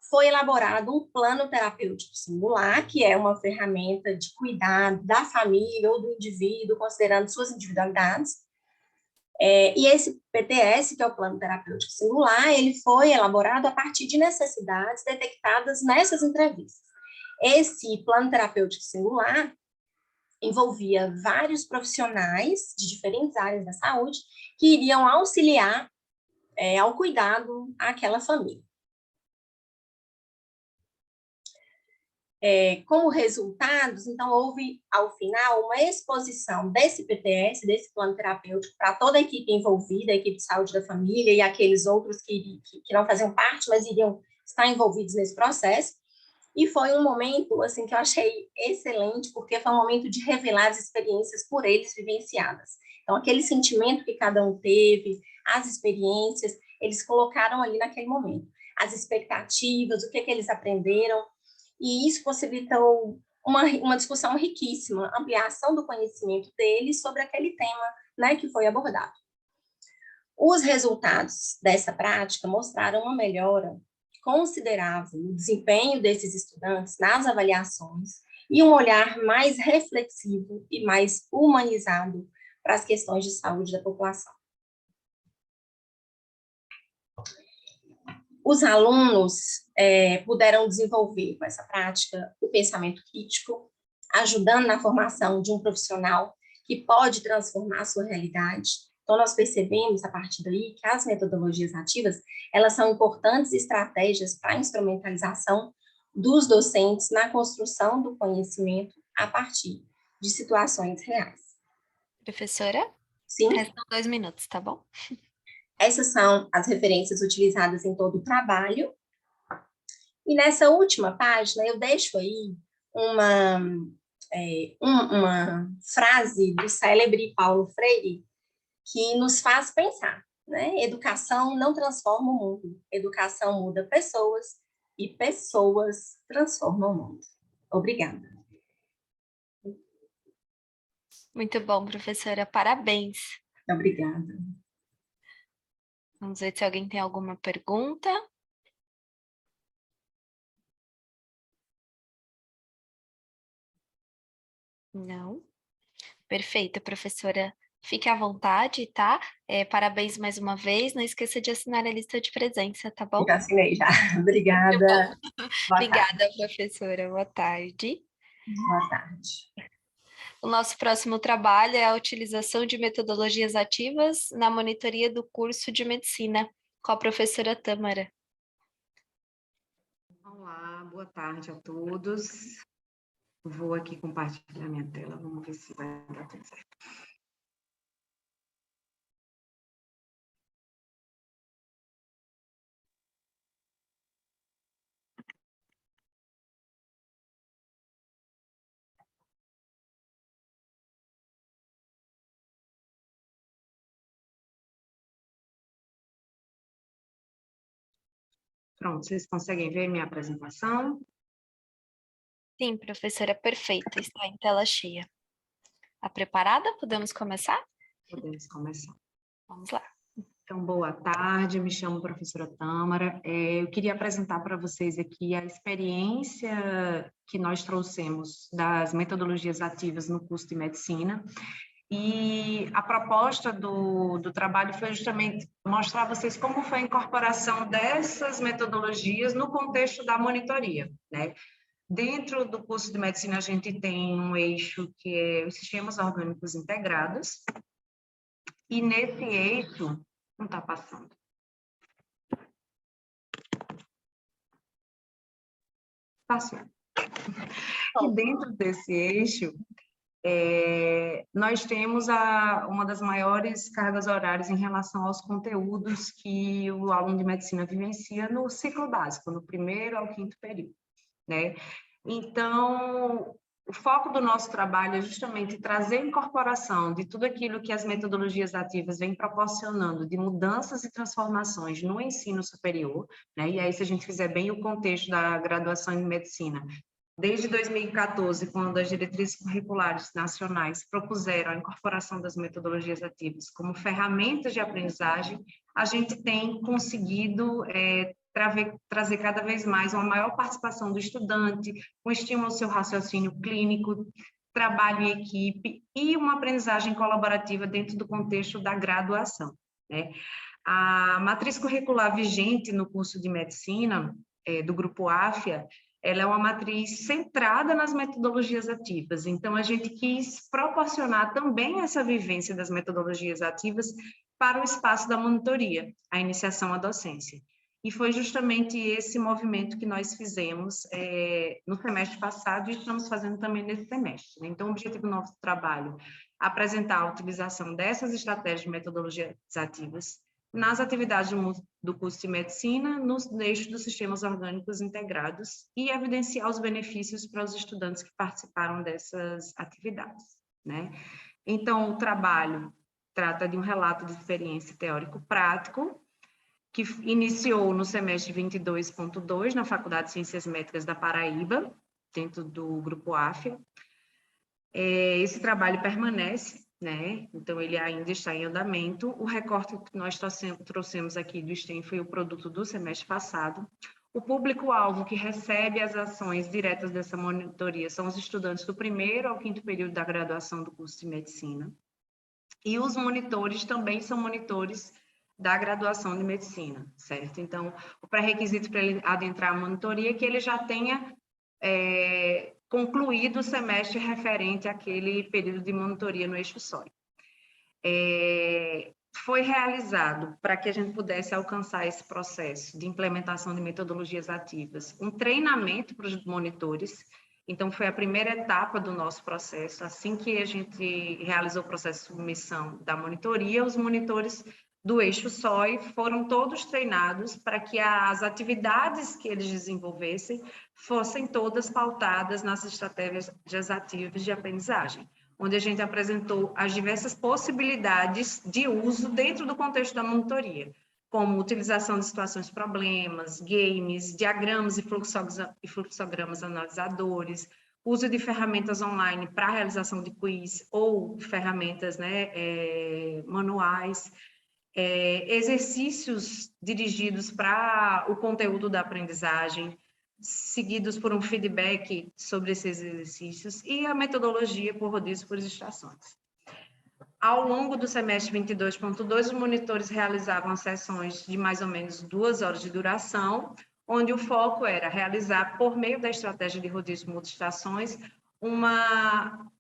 foi elaborado um plano terapêutico singular, que é uma ferramenta de cuidado da família ou do indivíduo, considerando suas individualidades. E esse PTS, que é o plano terapêutico singular, ele foi elaborado a partir de necessidades detectadas nessas entrevistas. Esse plano terapêutico singular envolvia vários profissionais de diferentes áreas da saúde que iriam auxiliar ao cuidado àquela família. Como resultados, então, houve, ao final, uma exposição desse PTS, desse plano terapêutico, para toda a equipe envolvida, a equipe de saúde da família e aqueles outros que não faziam parte, mas iriam estar envolvidos nesse processo. E foi um momento, assim, que eu achei excelente, porque foi um momento de revelar as experiências por eles vivenciadas. Então, aquele sentimento que cada um teve, as experiências, eles colocaram ali naquele momento. As expectativas, o que eles aprenderam, e isso possibilitou uma discussão riquíssima, ampliação do conhecimento deles sobre aquele tema, né, que foi abordado. Os resultados dessa prática mostraram uma melhora considerável no desempenho desses estudantes nas avaliações e um olhar mais reflexivo e mais humanizado para as questões de saúde da população. Os alunos puderam desenvolver com essa prática o pensamento crítico, ajudando na formação de um profissional que pode transformar a sua realidade. Então, nós percebemos, a partir daí, que as metodologias ativas, elas são importantes estratégias para a instrumentalização dos docentes na construção do conhecimento a partir de situações reais. Professora? Sim? Restam 2 minutos, tá bom? Essas são as referências utilizadas em todo o trabalho. E nessa última página, eu deixo aí uma frase do célebre Paulo Freire, que nos faz pensar, né? Educação não transforma o mundo, educação muda pessoas e pessoas transformam o mundo. Obrigada. Muito bom, professora, parabéns. Obrigada. Vamos ver se alguém tem alguma pergunta. Não? Perfeito, professora. Fique à vontade, tá? Parabéns mais uma vez. Não esqueça de assinar a lista de presença, tá bom? Já assinei já. Obrigada. Obrigada, professora. Boa tarde. Boa tarde. O nosso próximo trabalho é a utilização de metodologias ativas na monitoria do curso de medicina, com a professora Tâmara. Olá, boa tarde a todos. Vou aqui compartilhar minha tela, vamos ver se vai dar tudo certo. Pronto, vocês conseguem ver minha apresentação? Sim, professora, perfeito. Está em tela cheia. Está preparada? Podemos começar? Podemos começar. Vamos lá. Então, boa tarde, eu me chamo professora Tâmara. Eu queria apresentar para vocês aqui a experiência que nós trouxemos das metodologias ativas no curso de medicina. E a proposta do trabalho foi justamente mostrar a vocês como foi a incorporação dessas metodologias no contexto da monitoria, né? Dentro do curso de medicina, a gente tem um eixo que é os sistemas orgânicos integrados, e nesse eixo, não está passando. Passou. E dentro desse eixo, nós temos uma das maiores cargas horárias em relação aos conteúdos que o aluno de medicina vivencia no ciclo básico, no primeiro ao quinto período, né? Então, o foco do nosso trabalho é justamente trazer a incorporação de tudo aquilo que as metodologias ativas vêm proporcionando, de mudanças e transformações no ensino superior, né? E aí, se a gente fizer bem o contexto da graduação em medicina, desde 2014, quando as diretrizes curriculares nacionais propuseram a incorporação das metodologias ativas como ferramentas de aprendizagem, a gente tem conseguido trazer cada vez mais uma maior participação do estudante, um estímulo ao seu raciocínio clínico, trabalho em equipe e uma aprendizagem colaborativa dentro do contexto da graduação, né? A matriz curricular vigente no curso de medicina, do grupo AFIA, ela é uma matriz centrada nas metodologias ativas, então a gente quis proporcionar também essa vivência das metodologias ativas para o espaço da monitoria, a iniciação à docência. E foi justamente esse movimento que nós fizemos no semestre passado e estamos fazendo também nesse semestre. Então, o objetivo do nosso trabalho é apresentar a utilização dessas estratégias de metodologias ativas nas atividades do curso de medicina, nos eixos dos sistemas orgânicos integrados e evidenciar os benefícios para os estudantes que participaram dessas atividades, né? Então, o trabalho trata de um relato de experiência teórico-prático, que iniciou no semestre 22.2, na Faculdade de Ciências Médicas da Paraíba, dentro do grupo AFIA. Esse trabalho permanece, né? Então, ele ainda está em andamento. O recorte que nós trouxemos aqui do STEM foi o produto do semestre passado. O público-alvo que recebe as ações diretas dessa monitoria são os estudantes do primeiro ao quinto período da graduação do curso de medicina. E os monitores também são monitores da graduação de medicina, certo? Então, o pré-requisito para ele adentrar a monitoria é que ele já tenha concluído o semestre referente àquele período de monitoria no eixo SOI. Foi realizado, para que a gente pudesse alcançar esse processo de implementação de metodologias ativas, um treinamento para os monitores. Então, foi a primeira etapa do nosso processo. Assim que a gente realizou o processo de submissão da monitoria, os monitores do eixo SOI foram todos treinados para que as atividades que eles desenvolvessem fossem todas pautadas nas estratégias ativas de aprendizagem, onde a gente apresentou as diversas possibilidades de uso dentro do contexto da monitoria, como utilização de situações problemas, games, diagramas e fluxogramas analisadores, uso de ferramentas online para a realização de quiz ou ferramentas, né, manuais, exercícios dirigidos para o conteúdo da aprendizagem, seguidos por um feedback sobre esses exercícios e a metodologia por rodízio por estações. Ao longo do semestre 22.2, os monitores realizavam sessões de mais ou menos 2 horas de duração, onde o foco era realizar, por meio da estratégia de rodízio por estações, uma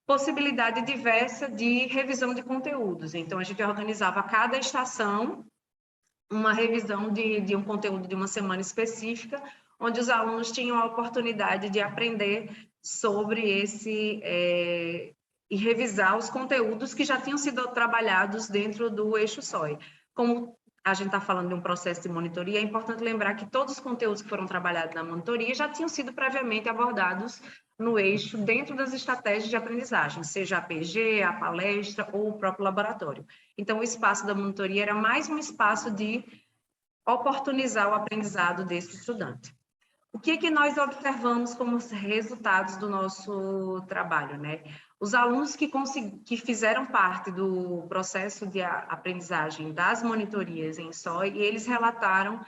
possibilidade diversa de revisão de conteúdos. Então, a gente organizava a cada estação uma revisão de um conteúdo de uma semana específica, onde os alunos tinham a oportunidade de aprender sobre e revisar os conteúdos que já tinham sido trabalhados dentro do eixo SOI. Como a gente está falando de um processo de monitoria, é importante lembrar que todos os conteúdos que foram trabalhados na monitoria já tinham sido previamente abordados no eixo dentro das estratégias de aprendizagem, seja a PG, a palestra ou o próprio laboratório. Então, o espaço da monitoria era mais um espaço de oportunizar o aprendizado desse estudante. o que nós observamos como os resultados do nosso trabalho, né? Os alunos que fizeram parte do processo de aprendizagem das monitorias em SOI, eles relataram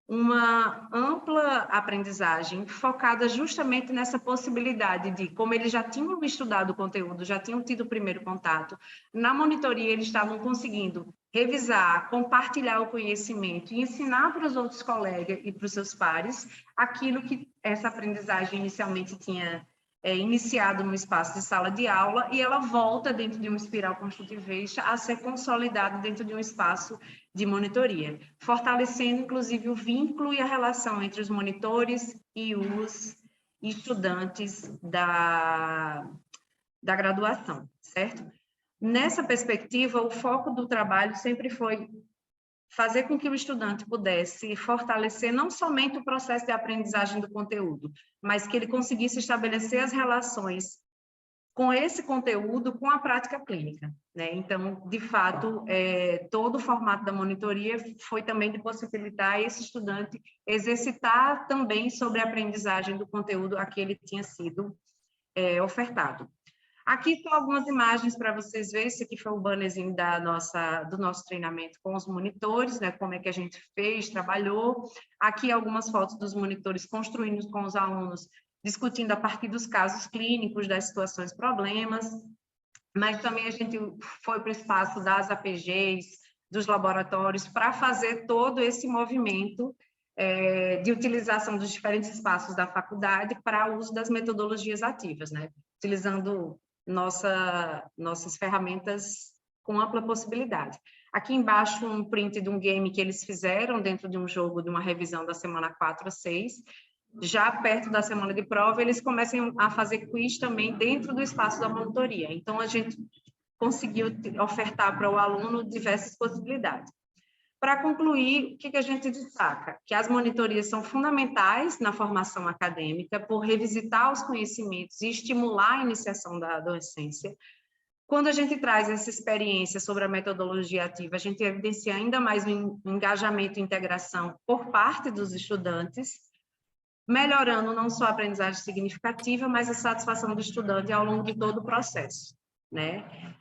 uma ampla aprendizagem focada justamente nessa possibilidade de, como eles já tinham estudado o conteúdo, já tinham tido o primeiro contato, na monitoria eles estavam conseguindo revisar, compartilhar o conhecimento e ensinar para os outros colegas e para os seus pares aquilo que essa aprendizagem inicialmente tinha iniciado no espaço de sala de aula, e ela volta dentro de uma espiral construtivista a ser consolidada dentro de um espaço de monitoria, fortalecendo, inclusive, o vínculo e a relação entre os monitores e os estudantes da graduação, certo? Nessa perspectiva, o foco do trabalho sempre foi fazer com que o estudante pudesse fortalecer não somente o processo de aprendizagem do conteúdo, mas que ele conseguisse estabelecer as relações com esse conteúdo com a prática clínica, né? Então, de fato, todo o formato da monitoria foi também de possibilitar esse estudante exercitar também sobre a aprendizagem do conteúdo a que ele tinha sido ofertado. Aqui estão algumas imagens para vocês verem. Esse aqui foi o bannerzinho do nosso treinamento com os monitores, né? Como é que a gente fez, trabalhou. Aqui algumas fotos dos monitores construindo com os alunos, discutindo a partir dos casos clínicos, das situações, problemas. Mas também a gente foi para o espaço das APGs, dos laboratórios, para fazer todo esse movimento de utilização dos diferentes espaços da faculdade para o uso das metodologias ativas, né? Utilizando nossas ferramentas com ampla possibilidade. Aqui embaixo, um print de um game que eles fizeram dentro de um jogo, de uma revisão da semana 4 a 6. Já perto da semana de prova, eles começam a fazer quiz também dentro do espaço da monitoria. Então, a gente conseguiu ofertar para o aluno diversas possibilidades. Para concluir, o que a gente destaca? Que as monitorias são fundamentais na formação acadêmica por revisitar os conhecimentos e estimular a iniciação da docência. Quando a gente traz essa experiência sobre a metodologia ativa, a gente evidencia ainda mais o engajamento e integração por parte dos estudantes, melhorando não só a aprendizagem significativa, mas a satisfação do estudante ao longo de todo o processo, né?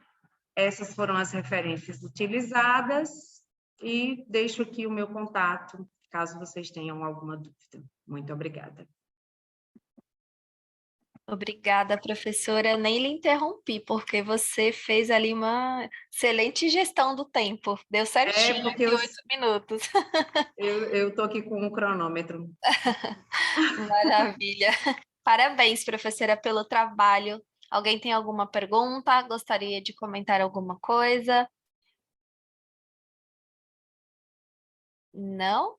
Essas foram as referências utilizadas. E deixo aqui o meu contato, caso vocês tenham alguma dúvida. Muito obrigada. Obrigada, professora. Nem lhe interrompi, porque você fez ali uma excelente gestão do tempo. Deu certinho, porque 8 minutos. Eu estou aqui com um cronômetro. Maravilha. Parabéns, professora, pelo trabalho. Alguém tem alguma pergunta? Gostaria de comentar alguma coisa? Não?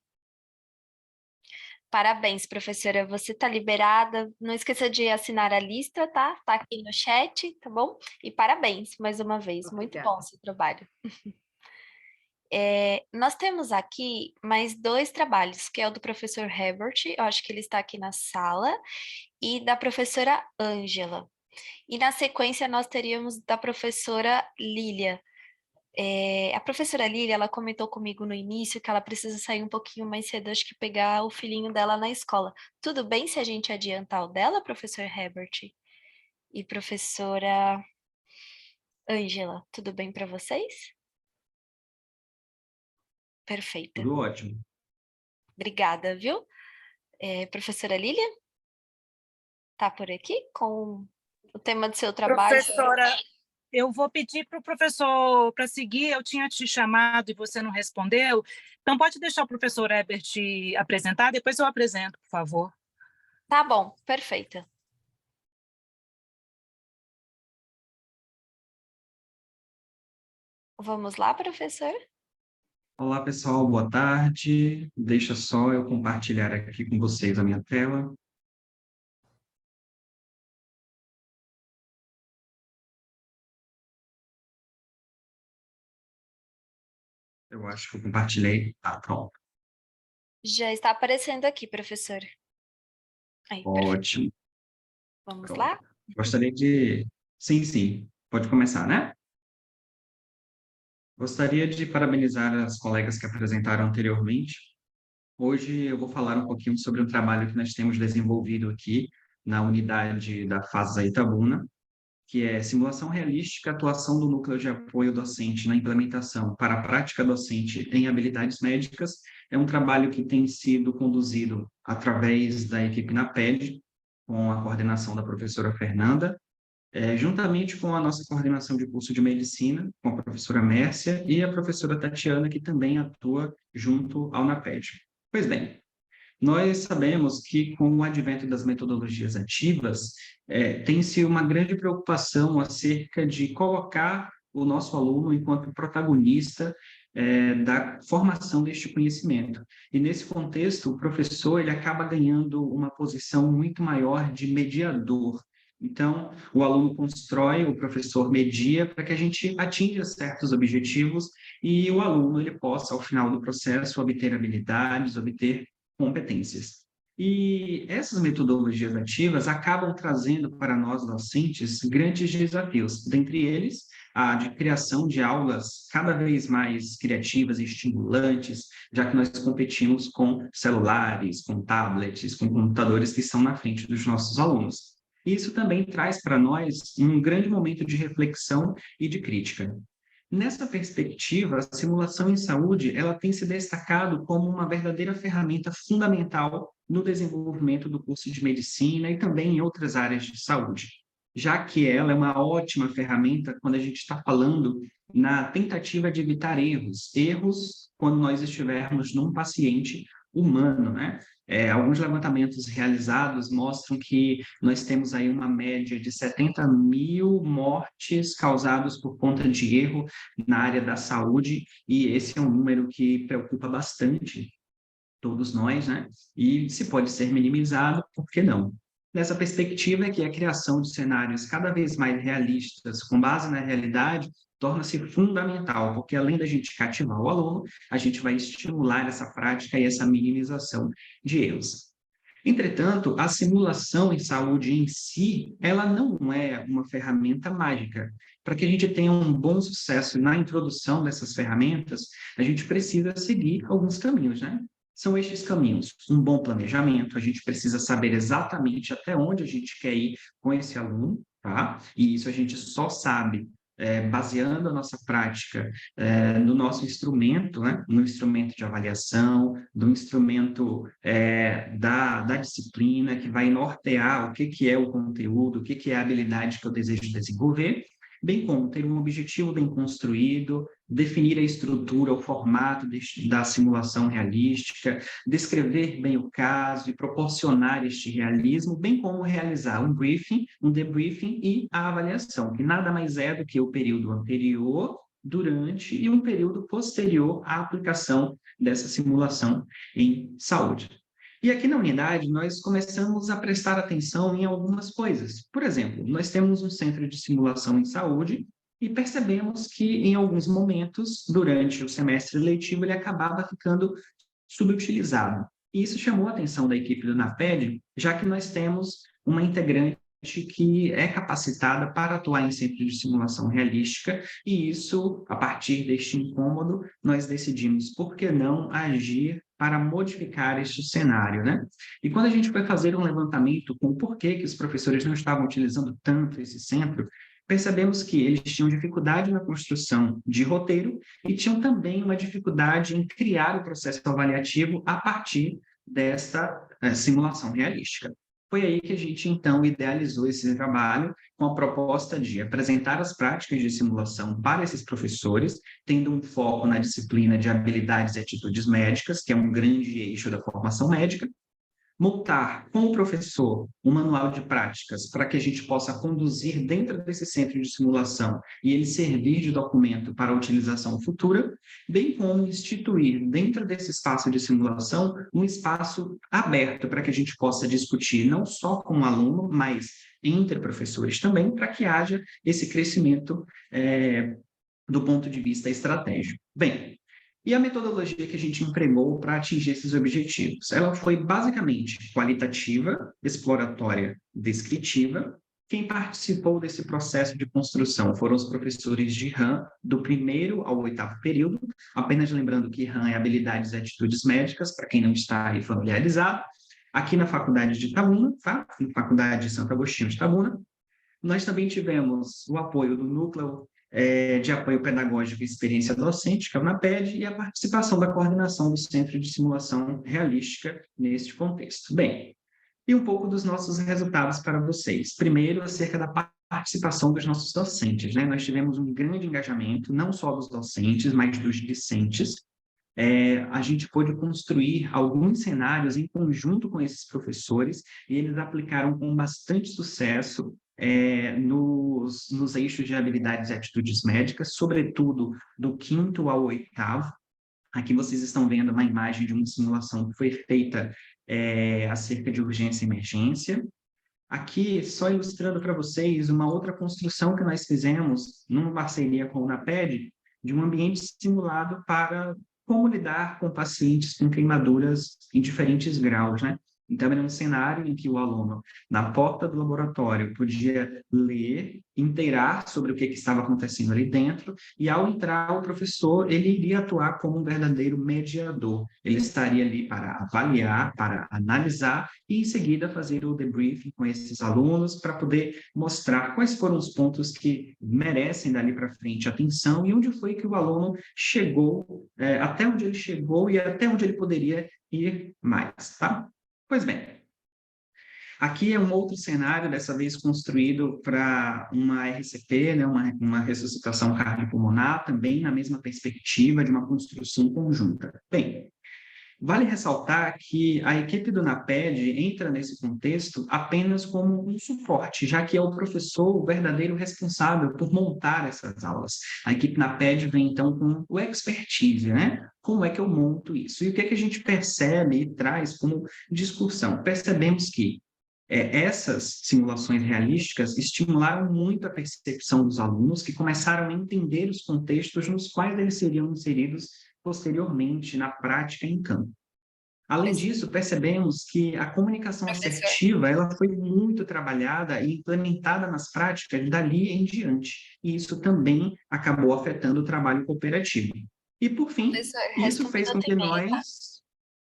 Parabéns, professora. Você está liberada. Não esqueça de assinar a lista, tá? Tá aqui no chat, tá bom? E parabéns mais uma vez. Muito bom o seu trabalho. Nós temos aqui mais 2 trabalhos, que é o do professor Herbert, eu acho que ele está aqui na sala, e da professora Ângela. E na sequência nós teríamos da professora Lília. A professora Lília, ela comentou comigo no início que ela precisa sair um pouquinho mais cedo, acho que pegar o filhinho dela na escola. Tudo bem se a gente adiantar o dela, professor Herbert? E professora Ângela, tudo bem para vocês? Perfeito. Tudo ótimo. Obrigada, viu? Professora Lília? Tá por aqui com o tema do seu trabalho? Professora, eu vou pedir para o professor para seguir. Eu tinha te chamado e você não respondeu. Então, pode deixar o professor Herbert apresentar, depois eu apresento, por favor. Tá bom, perfeito. Vamos lá, professor? Olá, pessoal, boa tarde. Deixa só eu compartilhar aqui com vocês a minha tela. Eu acho que eu compartilhei. Tá, pronto. Já está aparecendo aqui, professor. Aí, perfeito. Ótimo. Vamos Pronto. lá? Gostaria de... Sim. Pode começar, né? Gostaria de parabenizar as colegas que apresentaram anteriormente. Hoje eu vou falar um pouquinho sobre um trabalho que nós temos desenvolvido aqui na unidade da FASA Itabuna, que é simulação realística, atuação do núcleo de apoio docente na implementação para a prática docente em habilidades médicas. É um trabalho que tem sido conduzido através da equipe NAPED, com a coordenação da professora Fernanda, juntamente com a nossa coordenação de curso de medicina, com a professora Mércia e a professora Tatiana, que também atua junto ao NAPED. Pois bem, nós sabemos que, com o advento das metodologias ativas, tem-se uma grande preocupação acerca de colocar o nosso aluno enquanto protagonista da formação deste conhecimento. E, nesse contexto, o professor ele acaba ganhando uma posição muito maior de mediador. Então, o aluno constrói, o professor media para que a gente atinja certos objetivos e o aluno ele possa, ao final do processo, obter habilidades, obter competências. E essas metodologias ativas acabam trazendo para nós docentes grandes desafios, dentre eles a de criação de aulas cada vez mais criativas e estimulantes, já que nós competimos com celulares, com tablets, com computadores que estão na frente dos nossos alunos. Isso também traz para nós um grande momento de reflexão e de crítica. Nessa perspectiva, a simulação em saúde ela tem se destacado como uma verdadeira ferramenta fundamental no desenvolvimento do curso de medicina e também em outras áreas de saúde, já que ela é uma ótima ferramenta quando a gente está falando na tentativa de evitar erros quando nós estivermos num paciente humano, né? Alguns levantamentos realizados mostram que nós temos aí uma média de 70 mil mortes causadas por conta de erro na área da saúde, e esse é um número que preocupa bastante todos nós, né? E se pode ser minimizado, por que não? Nessa perspectiva é que a criação de cenários cada vez mais realistas, com base na realidade, torna-se fundamental, porque além da gente cativar o aluno, a gente vai estimular essa prática e essa minimização de erros. Entretanto, a simulação em saúde em si, ela não é uma ferramenta mágica. Para que a gente tenha um bom sucesso na introdução dessas ferramentas, a gente precisa seguir alguns caminhos, né? São estes caminhos: um bom planejamento, a gente precisa saber exatamente até onde a gente quer ir com esse aluno, tá? E isso a gente só sabe baseando a nossa prática no nosso instrumento, né? No instrumento de avaliação, no instrumento da disciplina, que vai nortear o que é o conteúdo, o que é a habilidade que eu desejo desenvolver, bem como ter um objetivo bem construído, definir a estrutura, o formato da simulação realística, descrever bem o caso e proporcionar este realismo, bem como realizar um briefing, um debriefing e a avaliação, que nada mais é do que o período anterior, durante e um período posterior à aplicação dessa simulação em saúde. E aqui na unidade, nós começamos a prestar atenção em algumas coisas. Por exemplo, nós temos um centro de simulação em saúde e percebemos que, em alguns momentos, durante o semestre letivo, ele acabava ficando subutilizado. E isso chamou a atenção da equipe do NAPED, já que nós temos uma integrante que é capacitada para atuar em centro de simulação realística, e isso, a partir deste incômodo, nós decidimos, por que não agir para modificar este cenário, né? E quando a gente foi fazer um levantamento com o porquê que os professores não estavam utilizando tanto esse centro, percebemos que eles tinham dificuldade na construção de roteiro e tinham também uma dificuldade em criar o processo avaliativo a partir desta simulação realística. Foi aí que a gente, então, idealizou esse trabalho com a proposta de apresentar as práticas de simulação para esses professores, tendo um foco na disciplina de habilidades e atitudes médicas, que é um grande eixo da formação médica, montar com o professor um manual de práticas para que a gente possa conduzir dentro desse centro de simulação e ele servir de documento para utilização futura, bem como instituir dentro desse espaço de simulação um espaço aberto para que a gente possa discutir não só com o aluno, mas entre professores também, para que haja esse crescimento do ponto de vista estratégico. Bem, e a metodologia que a gente empregou para atingir esses objetivos? Ela foi basicamente qualitativa, exploratória, descritiva, Quem participou desse processo de construção foram os professores de RAM, do 1º ao 8º período, apenas lembrando que RAM é habilidades e atitudes médicas, para quem não está aí familiarizado, aqui na Faculdade de Itabuna, tá? Na Faculdade de Santo Agostinho de Itabuna. Nós também tivemos o apoio do Núcleo de Apoio Pedagógico e Experiência Docente, que é o NAPED, e a participação da coordenação do Centro de Simulação Realística neste contexto. Bem, e um pouco dos nossos resultados para vocês. Primeiro, acerca da participação dos nossos docentes, né? Nós tivemos um grande engajamento, não só dos docentes, mas dos discentes. A gente pôde construir alguns cenários em conjunto com esses professores, e eles aplicaram com bastante sucesso nos eixos de habilidades e atitudes médicas, sobretudo do 5º ao 8º. Aqui vocês estão vendo uma imagem de uma simulação que foi feita acerca de urgência e emergência. Aqui, só ilustrando para vocês uma outra construção que nós fizemos, numa parceria com o NAPED, de um ambiente simulado para como lidar com pacientes com queimaduras em diferentes graus, né? Então, era um cenário em que o aluno, na porta do laboratório, podia ler, inteirar sobre o que estava acontecendo ali dentro, e ao entrar o professor, ele iria atuar como um verdadeiro mediador. Ele estaria ali para avaliar, para analisar, e em seguida fazer o debriefing com esses alunos, para poder mostrar quais foram os pontos que merecem dali para frente atenção, e onde foi que o aluno chegou, até onde ele chegou e até onde ele poderia ir mais, tá? Pois bem, aqui é um outro cenário, dessa vez construído para uma RCP, né, uma ressuscitação cardiopulmonar, também na mesma perspectiva de uma construção conjunta. Bem, vale ressaltar que a equipe do NAPED entra nesse contexto apenas como um suporte, já que é o professor o verdadeiro responsável por montar essas aulas. A equipe NAPED vem, então, com o expertise, né? Como é que eu monto isso? E o que é que a gente percebe e traz como discussão? Percebemos que essas simulações realísticas estimularam muito a percepção dos alunos, que começaram a entender os contextos nos quais eles seriam inseridos posteriormente na prática em campo. Além disso, percebemos que a comunicação assertiva ela foi muito trabalhada e implementada nas práticas dali em diante, e isso também acabou afetando o trabalho cooperativo. E, por fim, isso fez com que nós...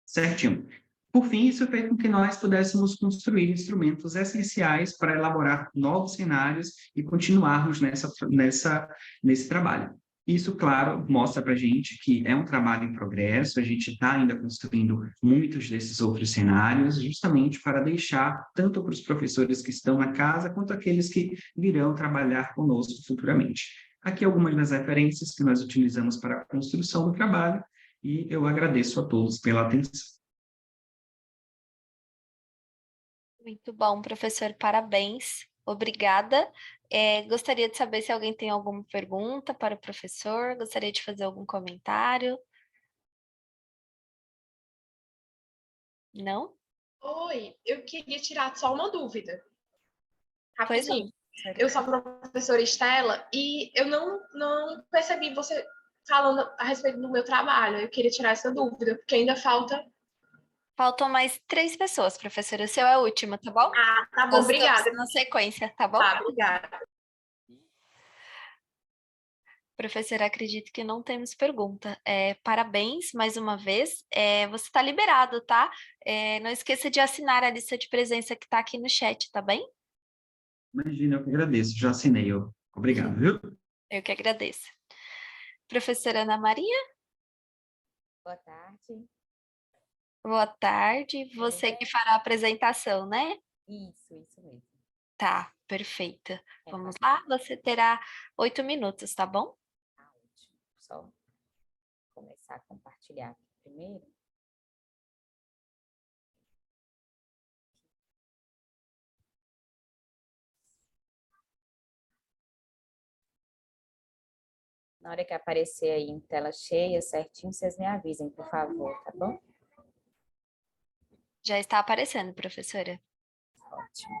Certinho. Por fim, isso fez com que nós pudéssemos construir instrumentos essenciais para elaborar novos cenários e continuarmos nesse trabalho. Isso, claro, mostra para a gente que é um trabalho em progresso, a gente está ainda construindo muitos desses outros cenários, justamente para deixar, tanto para os professores que estão na casa, quanto aqueles que virão trabalhar conosco futuramente. Aqui algumas das referências que nós utilizamos para a construção do trabalho, e eu agradeço a todos pela atenção. Muito bom, professor, parabéns. Obrigada. Gostaria de saber se alguém tem alguma pergunta para o professor, gostaria de fazer algum comentário. Não? Oi, eu queria tirar só uma dúvida. Pois não. Rapidinho. Eu sou a professora Estela e eu não percebi você falando a respeito do meu trabalho. Eu queria tirar essa dúvida, porque ainda falta... Faltam mais 3 pessoas, professora. O seu é o último, tá bom? Ah, tá bom, Nós obrigada. estamos na sequência, tá bom? Tá, obrigada. Professora, acredito que não temos pergunta. Parabéns mais uma vez. Você está liberado, tá? Não esqueça de assinar a lista de presença que está aqui no chat, tá bem? Imagina, eu que agradeço, já assinei. Obrigado, viu? Eu que agradeço. Professora Ana Maria? Boa tarde. Boa tarde. Você que fará a apresentação, né? Isso mesmo. Tá, perfeita. Vamos lá, você terá 8 minutos, tá bom? Tá ótimo. Só começar a compartilhar aqui primeiro. Na hora que aparecer aí em tela cheia, certinho, vocês me avisem, por favor, tá bom? Já está aparecendo, professora. Ótimo.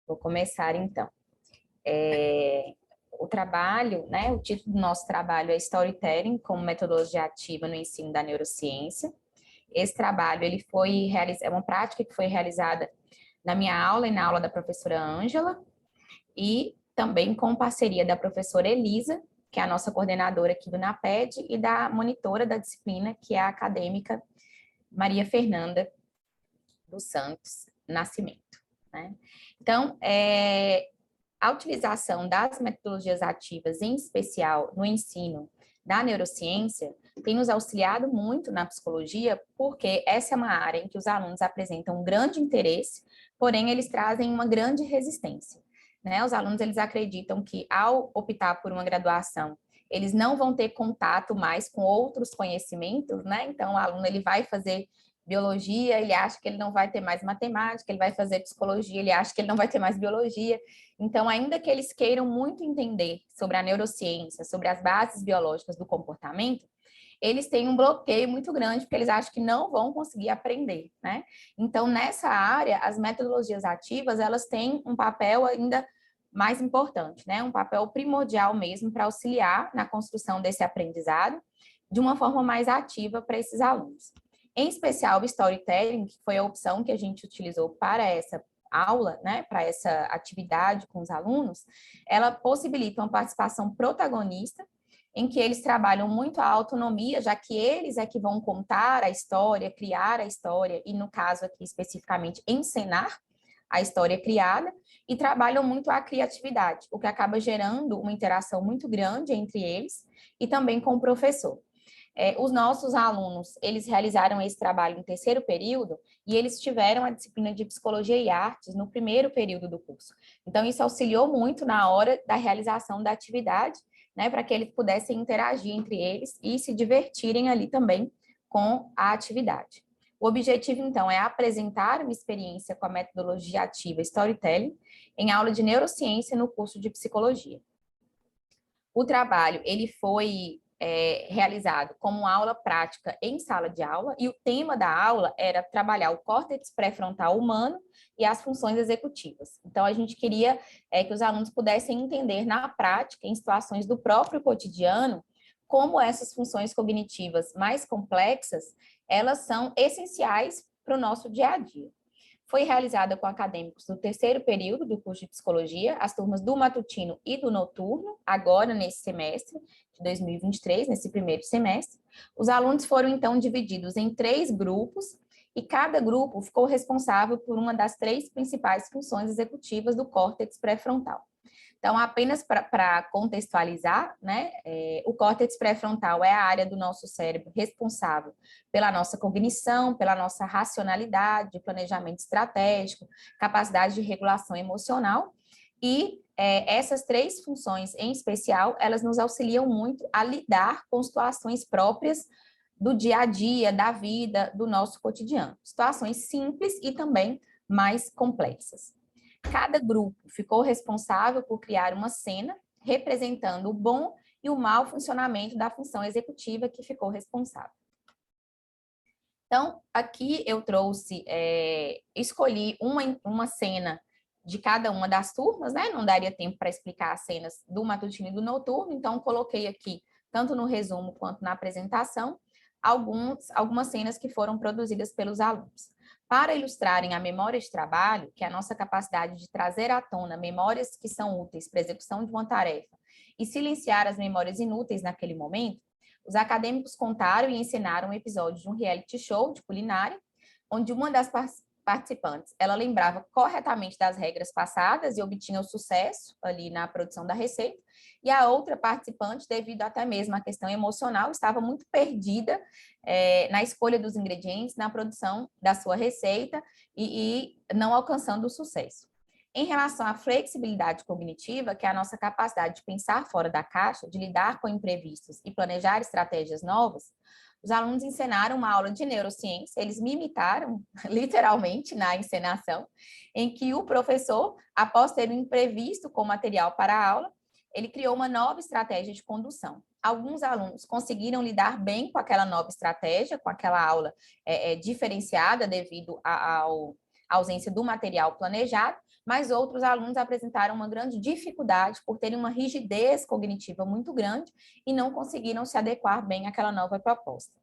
Vou começar, então. O trabalho, né, o título do nosso trabalho é Storytelling como metodologia ativa no ensino da neurociência. Esse trabalho, ele foi é uma prática que foi realizada na minha aula e na aula da professora Ângela, e também com parceria da professora Elisa, que é a nossa coordenadora aqui do NAPED, e da monitora da disciplina, que é a acadêmica Maria Fernanda dos Santos Nascimento, né? Então, a utilização das metodologias ativas, em especial no ensino da neurociência, tem nos auxiliado muito na psicologia, porque essa é uma área em que os alunos apresentam um grande interesse, porém eles trazem uma grande resistência, né? Os alunos, eles acreditam que ao optar por uma graduação, eles não vão ter contato mais com outros conhecimentos, né? Então, o aluno, ele vai fazer biologia, ele acha que ele não vai ter mais matemática, ele vai fazer psicologia, ele acha que ele não vai ter mais biologia. Então, ainda que eles queiram muito entender sobre a neurociência, sobre as bases biológicas do comportamento, eles têm um bloqueio muito grande, porque eles acham que não vão conseguir aprender, né? Então, nessa área, as metodologias ativas, elas têm um papel ainda mais importante, né? Um papel primordial mesmo para auxiliar na construção desse aprendizado de uma forma mais ativa para esses alunos. Em especial, o storytelling, que foi a opção que a gente utilizou para essa aula, né, para essa atividade com os alunos, ela possibilita uma participação protagonista, em que eles trabalham muito a autonomia, já que eles é que vão contar a história, criar a história, e no caso aqui especificamente, encenar a história criada, e trabalham muito a criatividade, o que acaba gerando uma interação muito grande entre eles e também com o professor. Os nossos alunos, eles realizaram esse trabalho no terceiro período e eles tiveram a disciplina de Psicologia e Artes no primeiro período do curso. Então, isso auxiliou muito na hora da realização da atividade, né, para que eles pudessem interagir entre eles e se divertirem ali também com a atividade. O objetivo, então, é apresentar uma experiência com a metodologia ativa Storytelling em aula de neurociência no curso de Psicologia. O trabalho, ele foi realizado como aula prática em sala de aula, e o tema da aula era trabalhar o córtex pré-frontal humano e as funções executivas. Então, a gente queria que os alunos pudessem entender na prática, em situações do próprio cotidiano, como essas funções cognitivas mais complexas, elas são essenciais para o nosso dia a dia. Foi realizada com acadêmicos do terceiro período do curso de Psicologia, as turmas do matutino e do noturno, agora nesse semestre de 2023, nesse primeiro semestre. Os alunos foram, então, divididos em 3 grupos, e cada grupo ficou responsável por uma das 3 principais funções executivas do córtex pré-frontal. Então, apenas para contextualizar, né, o córtex pré-frontal é a área do nosso cérebro responsável pela nossa cognição, pela nossa racionalidade, planejamento estratégico, capacidade de regulação emocional, e essas 3 funções em especial, elas nos auxiliam muito a lidar com situações próprias do dia a dia, da vida, do nosso cotidiano. Situações simples e também mais complexas. Cada grupo ficou responsável por criar uma cena representando o bom e o mau funcionamento da função executiva que ficou responsável. Então, aqui eu trouxe, escolhi uma cena de cada uma das turmas, né? Não daria tempo para explicar as cenas do matutino e do noturno, então coloquei aqui, tanto no resumo quanto na apresentação, algumas cenas que foram produzidas pelos alunos. Para ilustrarem a memória de trabalho, que é a nossa capacidade de trazer à tona memórias que são úteis para a execução de uma tarefa e silenciar as memórias inúteis naquele momento, os acadêmicos contaram e ensinaram um episódio de um reality show de culinária, onde uma das participantes, ela lembrava corretamente das regras passadas e obtinha o sucesso ali na produção da receita, e a outra participante, devido até mesmo à questão emocional, estava muito perdida na escolha dos ingredientes, na produção da sua receita e não alcançando o sucesso. Em relação à flexibilidade cognitiva, que é a nossa capacidade de pensar fora da caixa, de lidar com imprevistos e planejar estratégias novas, os alunos encenaram uma aula de neurociência, eles me imitaram, literalmente, na encenação, em que o professor, após ter um imprevisto com material para a aula, ele criou uma nova estratégia de condução. Alguns alunos conseguiram lidar bem com aquela nova estratégia, com aquela aula diferenciada devido à ausência do material planejado, mas outros alunos apresentaram uma grande dificuldade por terem uma rigidez cognitiva muito grande e não conseguiram se adequar bem àquela nova proposta.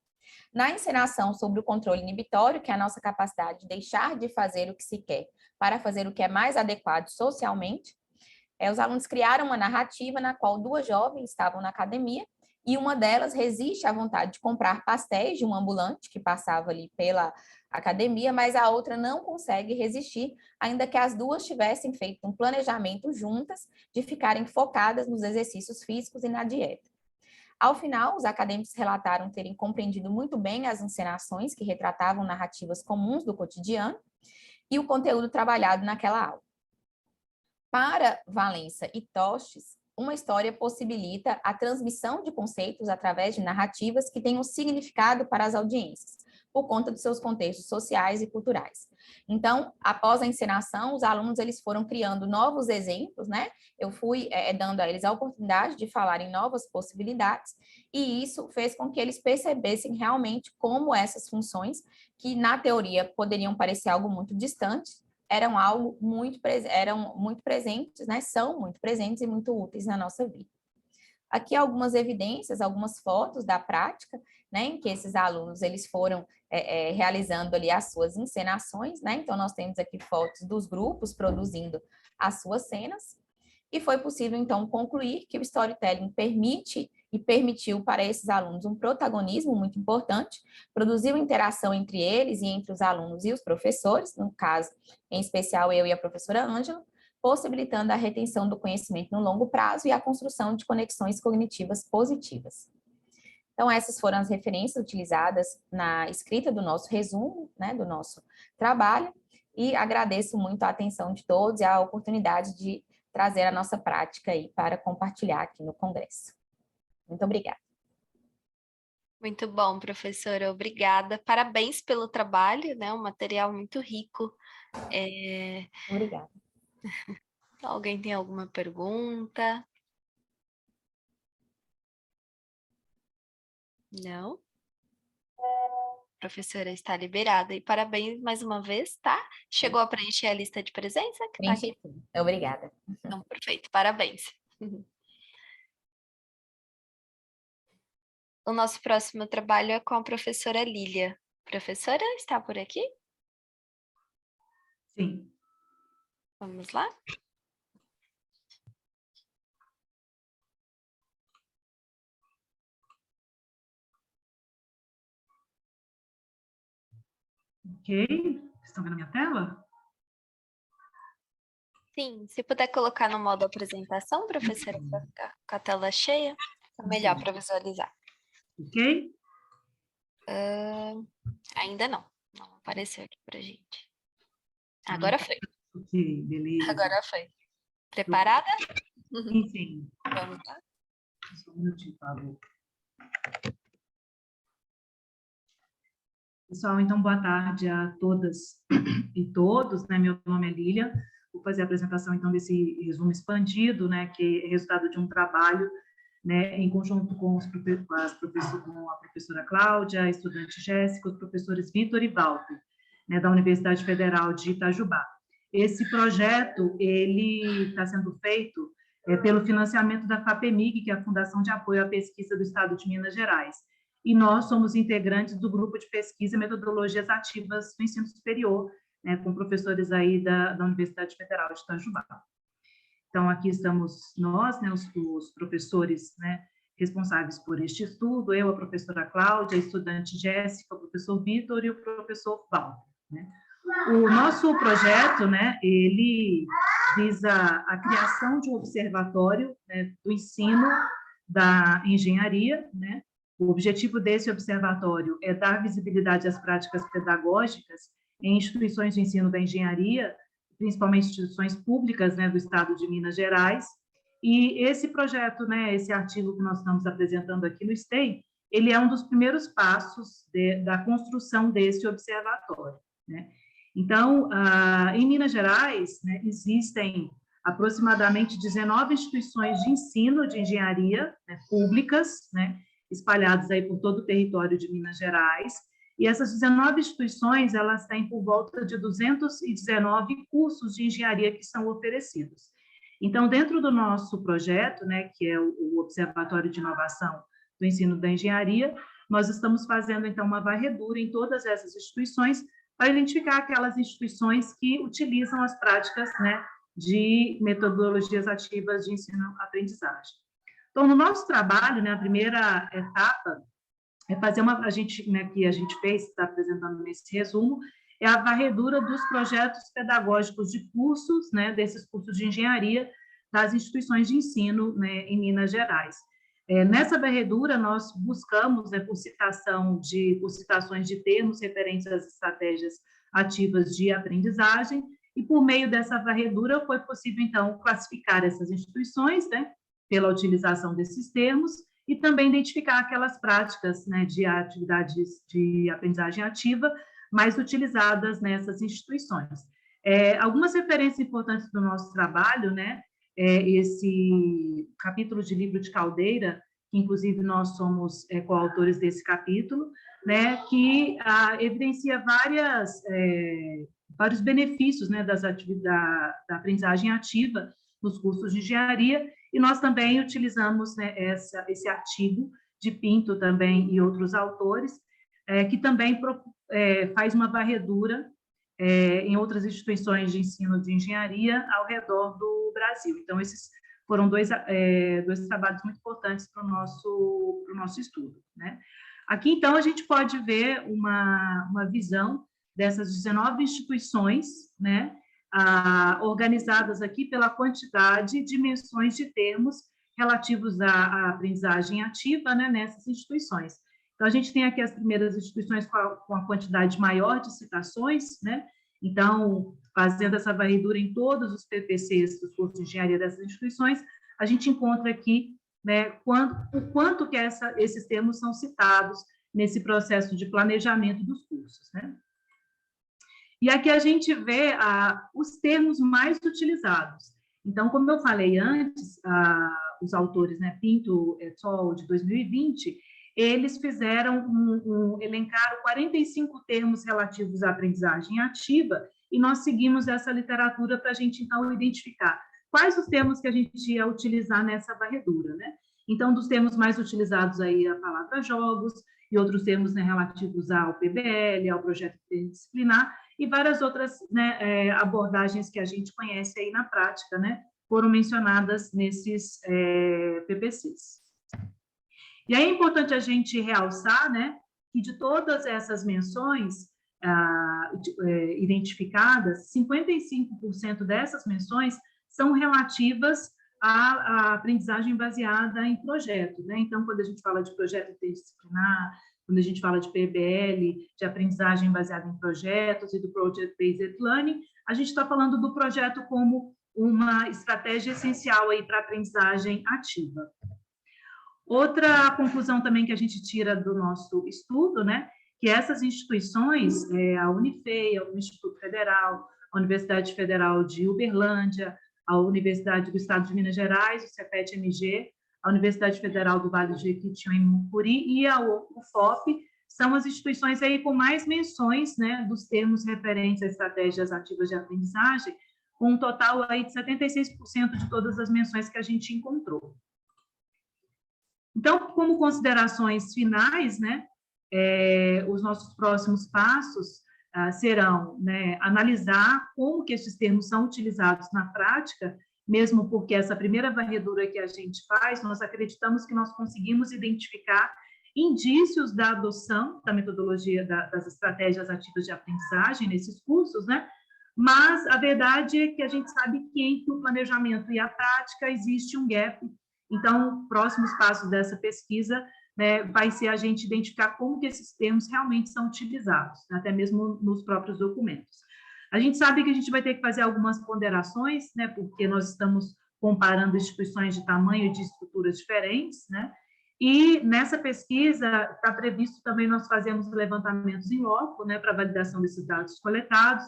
Na encenação sobre o controle inibitório, que é a nossa capacidade de deixar de fazer o que se quer para fazer o que é mais adequado socialmente, os alunos criaram uma narrativa na qual duas jovens estavam na academia e uma delas resiste à vontade de comprar pastéis de um ambulante que passava ali pela academia, mas a outra não consegue resistir, ainda que as duas tivessem feito um planejamento juntas de ficarem focadas nos exercícios físicos e na dieta. Ao final, os acadêmicos relataram terem compreendido muito bem as encenações que retratavam narrativas comuns do cotidiano e o conteúdo trabalhado naquela aula. Para Valença e Tostes, uma história possibilita a transmissão de conceitos através de narrativas que tenham significado para as audiências, por conta dos seus contextos sociais e culturais. Então, após a encenação, os alunos eles foram criando novos exemplos, né? Eu fui dando a eles a oportunidade de falar em novas possibilidades, e isso fez com que eles percebessem realmente como essas funções, que na teoria poderiam parecer algo muito distante, eram muito presentes, né? São muito presentes e muito úteis na nossa vida. Aqui algumas evidências, algumas fotos da prática, né, em que esses alunos eles foram realizando ali as suas encenações, né? Então nós temos aqui fotos dos grupos produzindo as suas cenas, e foi possível então concluir que o storytelling permite e permitiu para esses alunos um protagonismo muito importante, produziu interação entre eles e entre os alunos e os professores, no caso, em especial eu e a professora Ângela, possibilitando a retenção do conhecimento no longo prazo e a construção de conexões cognitivas positivas. Então, essas foram as referências utilizadas na escrita do nosso resumo, né, do nosso trabalho, e agradeço muito a atenção de todos e a oportunidade de trazer a nossa prática aí para compartilhar aqui no Congresso. Muito obrigada. Muito bom, professora, obrigada. Parabéns pelo trabalho, né? Um material muito rico. Obrigada. Alguém tem alguma pergunta? Não? A professora está liberada. E parabéns mais uma vez, tá? Chegou a preencher a lista de presença? Que tá aqui. Obrigada. Então, perfeito, parabéns. O nosso próximo trabalho é com a professora Lília. Professora, está por aqui? Sim. Vamos lá? Ok. Estão vendo a minha tela? Sim, se puder colocar no modo apresentação, professora, para ficar com a tela cheia, é melhor para visualizar. Ok? Ainda não apareceu aqui para gente. Agora foi. Ok, beleza. Agora foi. Preparada? Sim, sim. Vamos lá. Só um minutinho, por favor. Pessoal, então, boa tarde a todas e todos, né? Meu nome é Lília. Vou fazer a apresentação, então, desse resumo expandido, né? Que é resultado de um trabalho, né? Em conjunto com a professora Cláudia, a estudante Jéssica, os professores Vitor e Walter, né? Da Universidade Federal de Itajubá. Esse projeto, ele está sendo feito pelo financiamento da FAPEMIG, que é a Fundação de Apoio à Pesquisa do Estado de Minas Gerais. E nós somos integrantes do grupo de pesquisa e metodologias ativas do ensino superior, né, com professores aí da Universidade Federal de Itajubá. Então, aqui estamos nós, né, os professores, né, responsáveis por este estudo, eu, a professora Cláudia, a estudante Jéssica, o professor Vitor e o professor Walter, né. O nosso projeto, né, ele visa a criação de um observatório, né, do ensino da engenharia, né. O objetivo desse observatório é dar visibilidade às práticas pedagógicas em instituições de ensino da engenharia, principalmente instituições públicas, né, do Estado de Minas Gerais. E esse projeto, né, esse artigo que nós estamos apresentando aqui no STEM, ele é um dos primeiros passos da construção desse observatório, né. Então, em Minas Gerais, né, existem aproximadamente 19 instituições de ensino de engenharia, né, públicas, né, espalhadas aí por todo o território de Minas Gerais, e essas 19 instituições, elas têm por volta de 219 cursos de engenharia que são oferecidos. Então, dentro do nosso projeto, né, que é o Observatório de Inovação do Ensino da Engenharia, nós estamos fazendo, então, uma varredura em todas essas instituições para identificar aquelas instituições que utilizam as práticas, né, de metodologias ativas de ensino-aprendizagem. Então, no nosso trabalho, né, a primeira etapa é fazer a gente, né, que a gente fez, está apresentando nesse resumo, é a varredura dos projetos pedagógicos de cursos, né, desses cursos de engenharia das instituições de ensino, né, em Minas Gerais. Nessa varredura, nós buscamos, né, por citações de termos referentes às estratégias ativas de aprendizagem, e por meio dessa varredura foi possível, então, classificar essas instituições, né, pela utilização desses termos, e também identificar aquelas práticas, né, de atividades de aprendizagem ativa mais utilizadas nessas instituições. Algumas referências importantes do nosso trabalho, né, esse capítulo de livro de Caldeira, que inclusive nós somos coautores desse capítulo, né, que evidencia vários benefícios, né, da aprendizagem ativa nos cursos de engenharia, e nós também utilizamos, né, esse artigo de Pinto também e outros autores, que também faz uma varredura em outras instituições de ensino de engenharia ao redor do Brasil. Então, esses foram dois trabalhos muito importantes para o nosso estudo, né? Aqui, então, a gente pode ver uma visão dessas 19 instituições, né, organizadas aqui pela quantidade de menções de termos relativos à aprendizagem ativa, né, nessas instituições. Então, a gente tem aqui as primeiras instituições com a quantidade maior de citações, né? Então, fazendo essa varredura em todos os PPCs dos cursos de engenharia dessas instituições, a gente encontra aqui, né, o quanto que esses termos são citados nesse processo de planejamento dos cursos, né? E aqui a gente vê os termos mais utilizados. Então, como eu falei antes, os autores, né, Pinto et al., de 2020, eles elencaram 45 termos relativos à aprendizagem ativa, e nós seguimos essa literatura para a gente, então, identificar quais os termos que a gente ia utilizar nessa varredura, né? Então, dos termos mais utilizados aí, a palavra jogos, e outros termos, né, relativos ao PBL, ao projeto interdisciplinar, e várias outras, né, abordagens que a gente conhece aí na prática, né, foram mencionadas nesses PPCs. E aí é importante a gente realçar, né, que de todas essas menções identificadas, 55% dessas menções são relativas à aprendizagem baseada em projeto, né? Então, quando a gente fala de projeto interdisciplinar, quando a gente fala de PBL, de aprendizagem baseada em projetos e do Project Based Learning, a gente está falando do projeto como uma estratégia essencial aí para a aprendizagem ativa. Outra conclusão também que a gente tira do nosso estudo, né, que essas instituições, a Unifei, o Instituto Federal, a Universidade Federal de Uberlândia, a Universidade do Estado de Minas Gerais, o CEPET-MG, a Universidade Federal do Vale do Jequitinhonha-Mucuri e a UFOP, são as instituições aí com mais menções, né, dos termos referentes a estratégias ativas de aprendizagem, com um total aí de 76% de todas as menções que a gente encontrou. Então, como considerações finais, né, os nossos próximos passos serão, né, analisar como que esses termos são utilizados na prática, mesmo porque essa primeira varredura que a gente faz, nós acreditamos que nós conseguimos identificar indícios da adoção da metodologia das estratégias ativas de aprendizagem nesses cursos, né? Mas a verdade é que a gente sabe que entre o planejamento e a prática existe um gap. Então, próximos passos dessa pesquisa, né, vai ser a gente identificar como que esses termos realmente são utilizados, até mesmo nos próprios documentos. A gente sabe que a gente vai ter que fazer algumas ponderações, né, porque nós estamos comparando instituições de tamanho e de estruturas diferentes, né, e nessa pesquisa está previsto também nós fazermos levantamentos em loco, né, para validação desses dados coletados,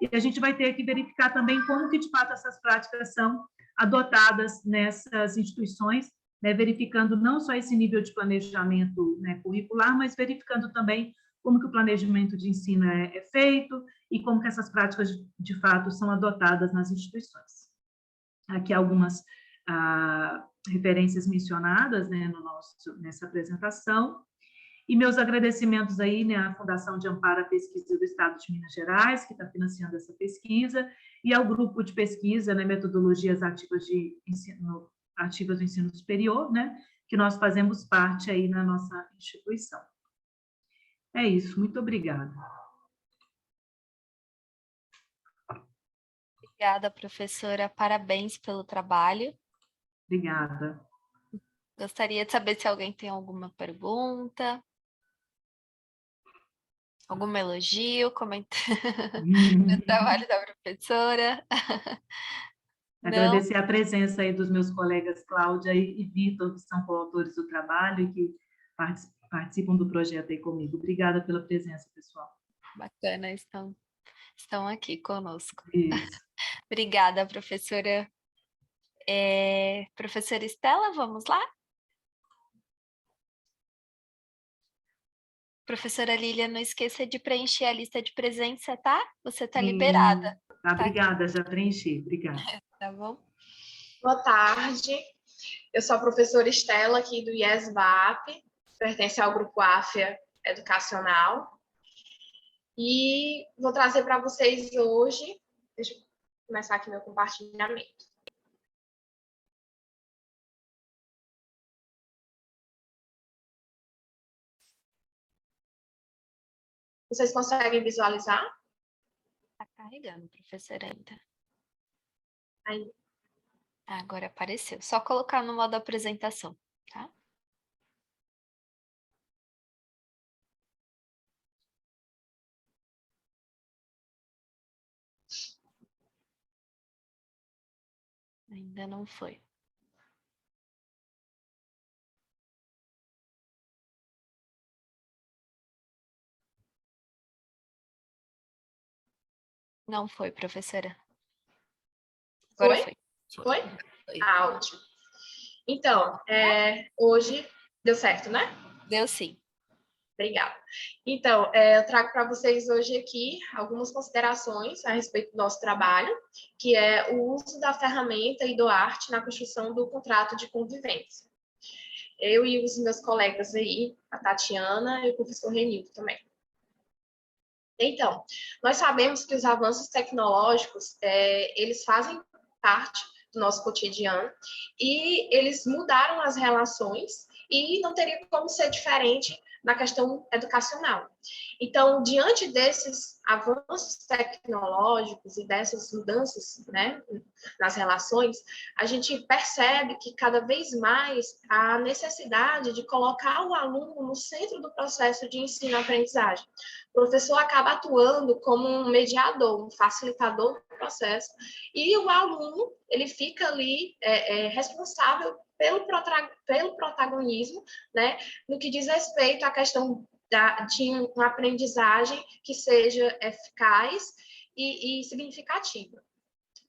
e a gente vai ter que verificar também como que, de fato, essas práticas são adotadas nessas instituições, né, verificando não só esse nível de planejamento, né, curricular, mas verificando também como que o planejamento de ensino é feito e como que essas práticas, de fato, são adotadas nas instituições. Aqui algumas referências mencionadas, né, nessa apresentação. E meus agradecimentos aí, né, à Fundação de Amparo à Pesquisa do Estado de Minas Gerais, que está financiando essa pesquisa, e ao grupo de pesquisa, né, Metodologias Ativas do Ensino Superior, né, que nós fazemos parte aí na nossa instituição. É isso, muito obrigada. Obrigada, professora. Parabéns pelo trabalho. Obrigada. Gostaria de saber se alguém tem alguma pergunta, algum elogio, comentário no trabalho da professora. Não? Agradecer a presença aí dos meus colegas Cláudia e Vitor, que são coautores do trabalho e que participam do projeto aí comigo. Obrigada pela presença, pessoal. Bacana, estão aqui conosco. Isso. Obrigada, professora. Professora Estela, vamos lá? Professora Lília, não esqueça de preencher a lista de presença, tá? Você está liberada. Tá, obrigada, já preenchi. Obrigada. Tá bom? Boa tarde. Eu sou a professora Estela, aqui do IESVAP, pertence ao grupo AFIA Educacional. E vou trazer para vocês hoje, deixa eu começar aqui meu compartilhamento. Vocês conseguem visualizar? Está carregando, professora, ainda. Aí. Agora apareceu. Só colocar no modo apresentação, tá? Ainda não foi. Não foi, professora. Agora foi. Foi? Ah, ótimo. Então, hoje deu certo, né? Deu sim. Obrigada. Então, eu trago para vocês hoje aqui algumas considerações a respeito do nosso trabalho, que é o uso da ferramenta IDOART na construção do contrato de convivência. Eu e os meus colegas aí, a Tatiana e o professor Renildo também. Então, nós sabemos que os avanços tecnológicos, eles fazem parte do nosso cotidiano e eles mudaram as relações e não teria como ser diferente na questão educacional. Então, diante desses avanços tecnológicos e dessas mudanças, né, nas relações, a gente percebe que cada vez mais há necessidade de colocar o aluno no centro do processo de ensino-aprendizagem. O professor acaba atuando como um mediador, um facilitador do processo, e o aluno, ele fica ali responsável pelo protagonismo, né, no que diz respeito à questão de uma aprendizagem que seja eficaz e significativa.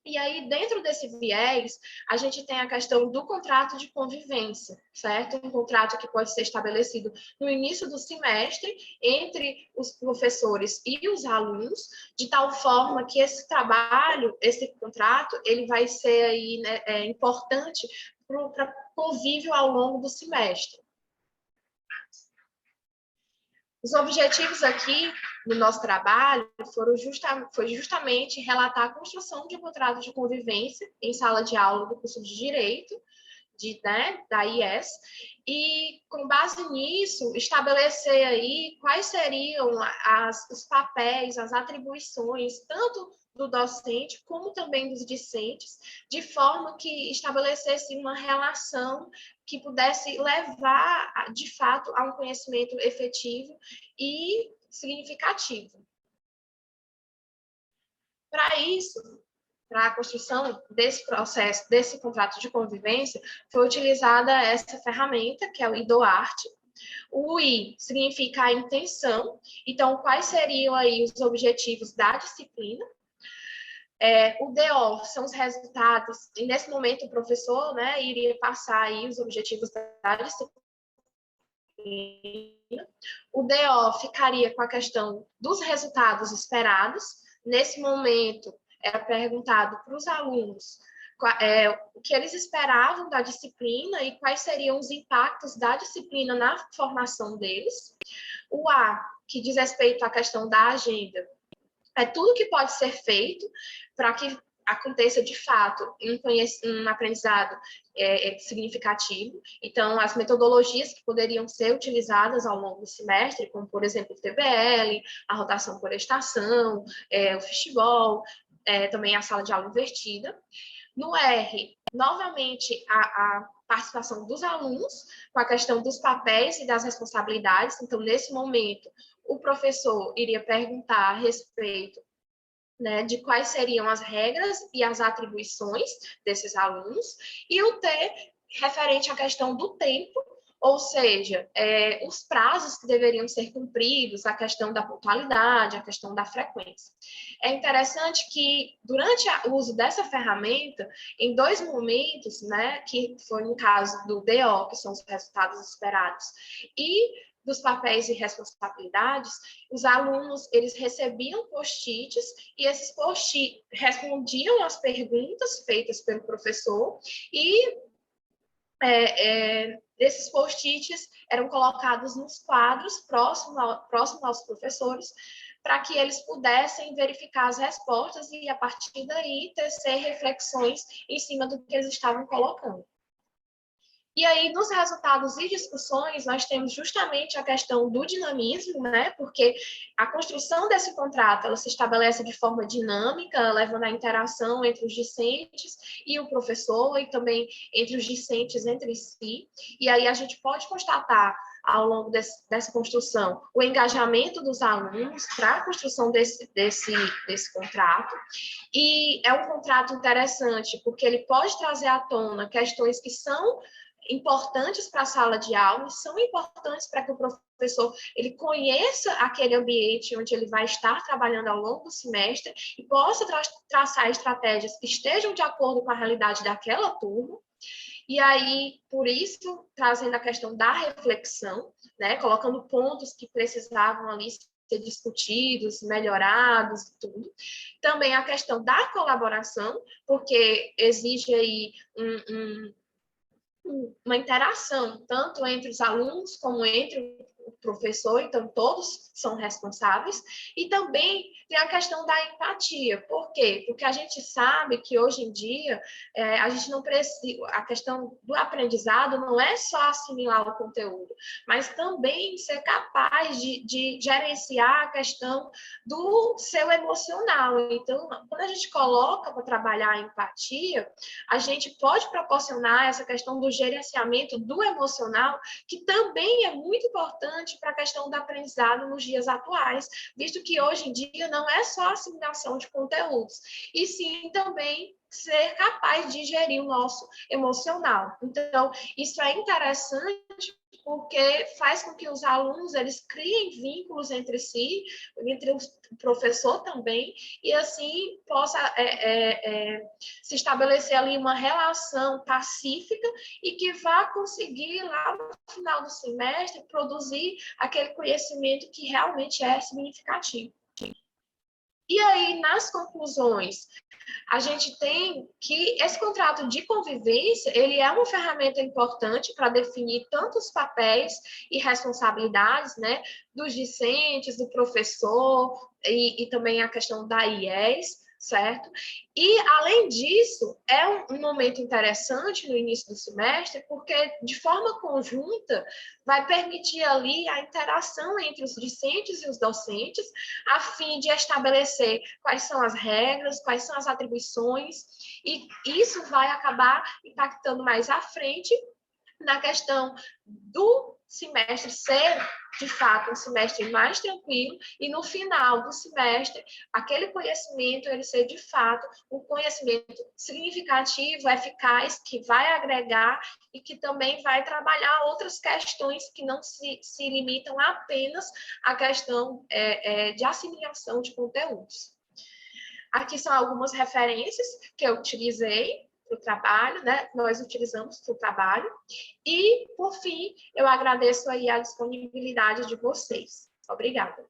E aí, dentro desse viés, a gente tem a questão do contrato de convivência, certo? Um contrato que pode ser estabelecido no início do semestre entre os professores e os alunos, de tal forma que esse trabalho, esse contrato, ele vai ser aí, né, importante para convívio ao longo do semestre. Os objetivos aqui do nosso trabalho foi justamente relatar a construção de um contrato de convivência em sala de aula do curso de Direito, da IES, e, com base nisso, estabelecer aí quais seriam os papéis, as atribuições, tanto do docente como também dos discentes, de forma que estabelecesse uma relação que pudesse levar, de fato, a um conhecimento efetivo e significativo. Para isso, para a construção desse processo, desse contrato de convivência, foi utilizada essa ferramenta, que é o IDOART. O I significa a intenção, então, quais seriam aí os objetivos da disciplina? O DO são os resultados, e nesse momento o professor, né, iria passar aí os objetivos da disciplina. O DO ficaria com a questão dos resultados esperados. Nesse momento, era perguntado para os alunos o que eles esperavam da disciplina e quais seriam os impactos da disciplina na formação deles. O A, que diz respeito à questão da agenda, é tudo que pode ser feito para que aconteça de fato um aprendizado significativo. Então, as metodologias que poderiam ser utilizadas ao longo do semestre, como, por exemplo, o TBL, a rotação por estação, o fishball, também a sala de aula invertida. No R, novamente, a participação dos alunos com a questão dos papéis e das responsabilidades. Então, nesse momento, o professor iria perguntar a respeito, né, de quais seriam as regras e as atribuições desses alunos, e o T, referente à questão do tempo, ou seja, os prazos que deveriam ser cumpridos, a questão da pontualidade, a questão da frequência. É interessante que, durante o uso dessa ferramenta, em 2 momentos, né, que foi no caso do DO, que são os resultados esperados, e dos papéis e responsabilidades, os alunos, eles recebiam post-its e esses post-its respondiam às perguntas feitas pelo professor e esses post-its eram colocados nos quadros próximo aos professores para que eles pudessem verificar as respostas e, a partir daí, tecer reflexões em cima do que eles estavam colocando. E aí, nos resultados e discussões, nós temos justamente a questão do dinamismo, né? Porque a construção desse contrato, ela se estabelece de forma dinâmica, levando à interação entre os discentes e o professor, e também entre os discentes entre si. E aí a gente pode constatar, ao longo dessa construção, o engajamento dos alunos para a construção desse contrato. E é um contrato interessante, porque ele pode trazer à tona questões que são importantes para a sala de aula, são importantes para que o professor ele conheça aquele ambiente onde ele vai estar trabalhando ao longo do semestre e possa traçar estratégias que estejam de acordo com a realidade daquela turma. E aí, por isso, trazendo a questão da reflexão, né, colocando pontos que precisavam ali ser discutidos, melhorados e tudo. Também a questão da colaboração, porque exige aí uma interação, tanto entre os alunos como entre o professor, então todos são responsáveis, e também tem a questão da empatia. Por quê? Porque a gente sabe que hoje em dia a gente não precisa, a questão do aprendizado não é só assimilar o conteúdo, mas também ser capaz de gerenciar a questão do seu emocional. Então, quando a gente coloca para trabalhar a empatia, a gente pode proporcionar essa questão do gerenciamento do emocional, que também é muito importante para a questão do aprendizado nos dias atuais, visto que hoje em dia não é só a assimilação de conteúdos, e sim também ser capaz de gerir o nosso emocional. Então, isso é interessante porque faz com que os alunos eles criem vínculos entre si, entre o professor também, e assim possa se estabelecer ali uma relação pacífica e que vá conseguir lá no final do semestre produzir aquele conhecimento que realmente é significativo. E aí, nas conclusões, a gente tem que esse contrato de convivência, ele é uma ferramenta importante para definir tanto os papéis e responsabilidades, né, dos discentes, do professor e também a questão da IES, certo? E, além disso, é um momento interessante no início do semestre, porque, de forma conjunta, vai permitir ali a interação entre os discentes e os docentes, a fim de estabelecer quais são as regras, quais são as atribuições, e isso vai acabar impactando mais à frente na questão do semestre ser, de fato, um semestre mais tranquilo e, no final do semestre, aquele conhecimento ele ser, de fato, um conhecimento significativo, eficaz, que vai agregar e que também vai trabalhar outras questões que não se limitam apenas à questão de assimilação de conteúdos. Aqui são algumas referências que eu utilizei para o trabalho, né? Nós utilizamos para o trabalho. E, por fim, eu agradeço aí a disponibilidade de vocês. Obrigada.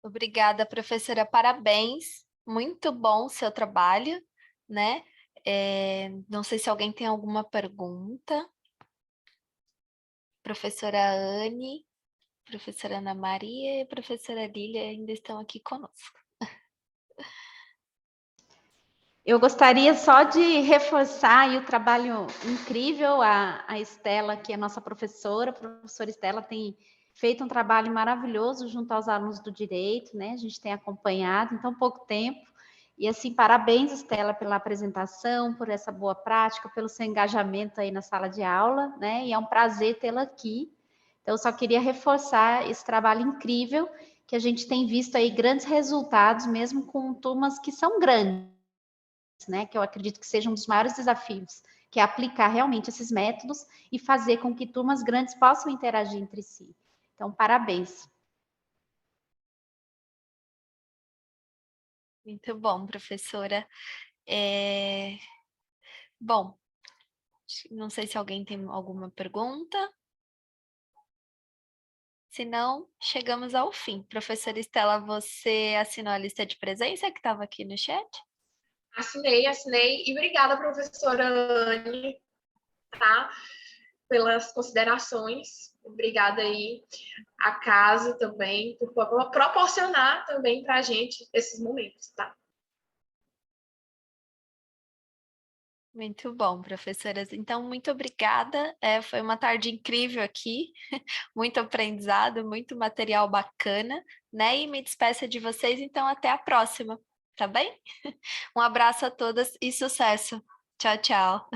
Obrigada, professora. Parabéns. Muito bom o seu trabalho. né? Não sei se alguém tem alguma pergunta. Professora Anne, professora Ana Maria e a professora Lília ainda estão aqui conosco. Eu gostaria só de reforçar aí o trabalho incrível, a Estela, que é nossa professora, a professora Estela tem feito um trabalho maravilhoso junto aos alunos do direito, né? A gente tem acompanhado em tão pouco tempo. E assim, parabéns, Estela, pela apresentação, por essa boa prática, pelo seu engajamento aí na sala de aula, né? E é um prazer tê-la aqui. Então, eu só queria reforçar esse trabalho incrível que a gente tem visto aí grandes resultados, mesmo com turmas que são grandes, né, que eu acredito que seja um dos maiores desafios, que é aplicar realmente esses métodos e fazer com que turmas grandes possam interagir entre si. Então, parabéns. Muito bom, professora. Bom, não sei se alguém tem alguma pergunta. Se não, chegamos ao fim. Professora Estela, você assinou a lista de presença que estava aqui no chat? Assinei. E obrigada, professora Anne, tá? Pelas considerações. Obrigada aí à casa também, por proporcionar também para a gente esses momentos, tá? Muito bom, professoras. Então, muito obrigada. Foi uma tarde incrível aqui, muito aprendizado, muito material bacana, né? E me despeço de vocês, então até a próxima, tá bem? Um abraço a todas e sucesso. Tchau, tchau.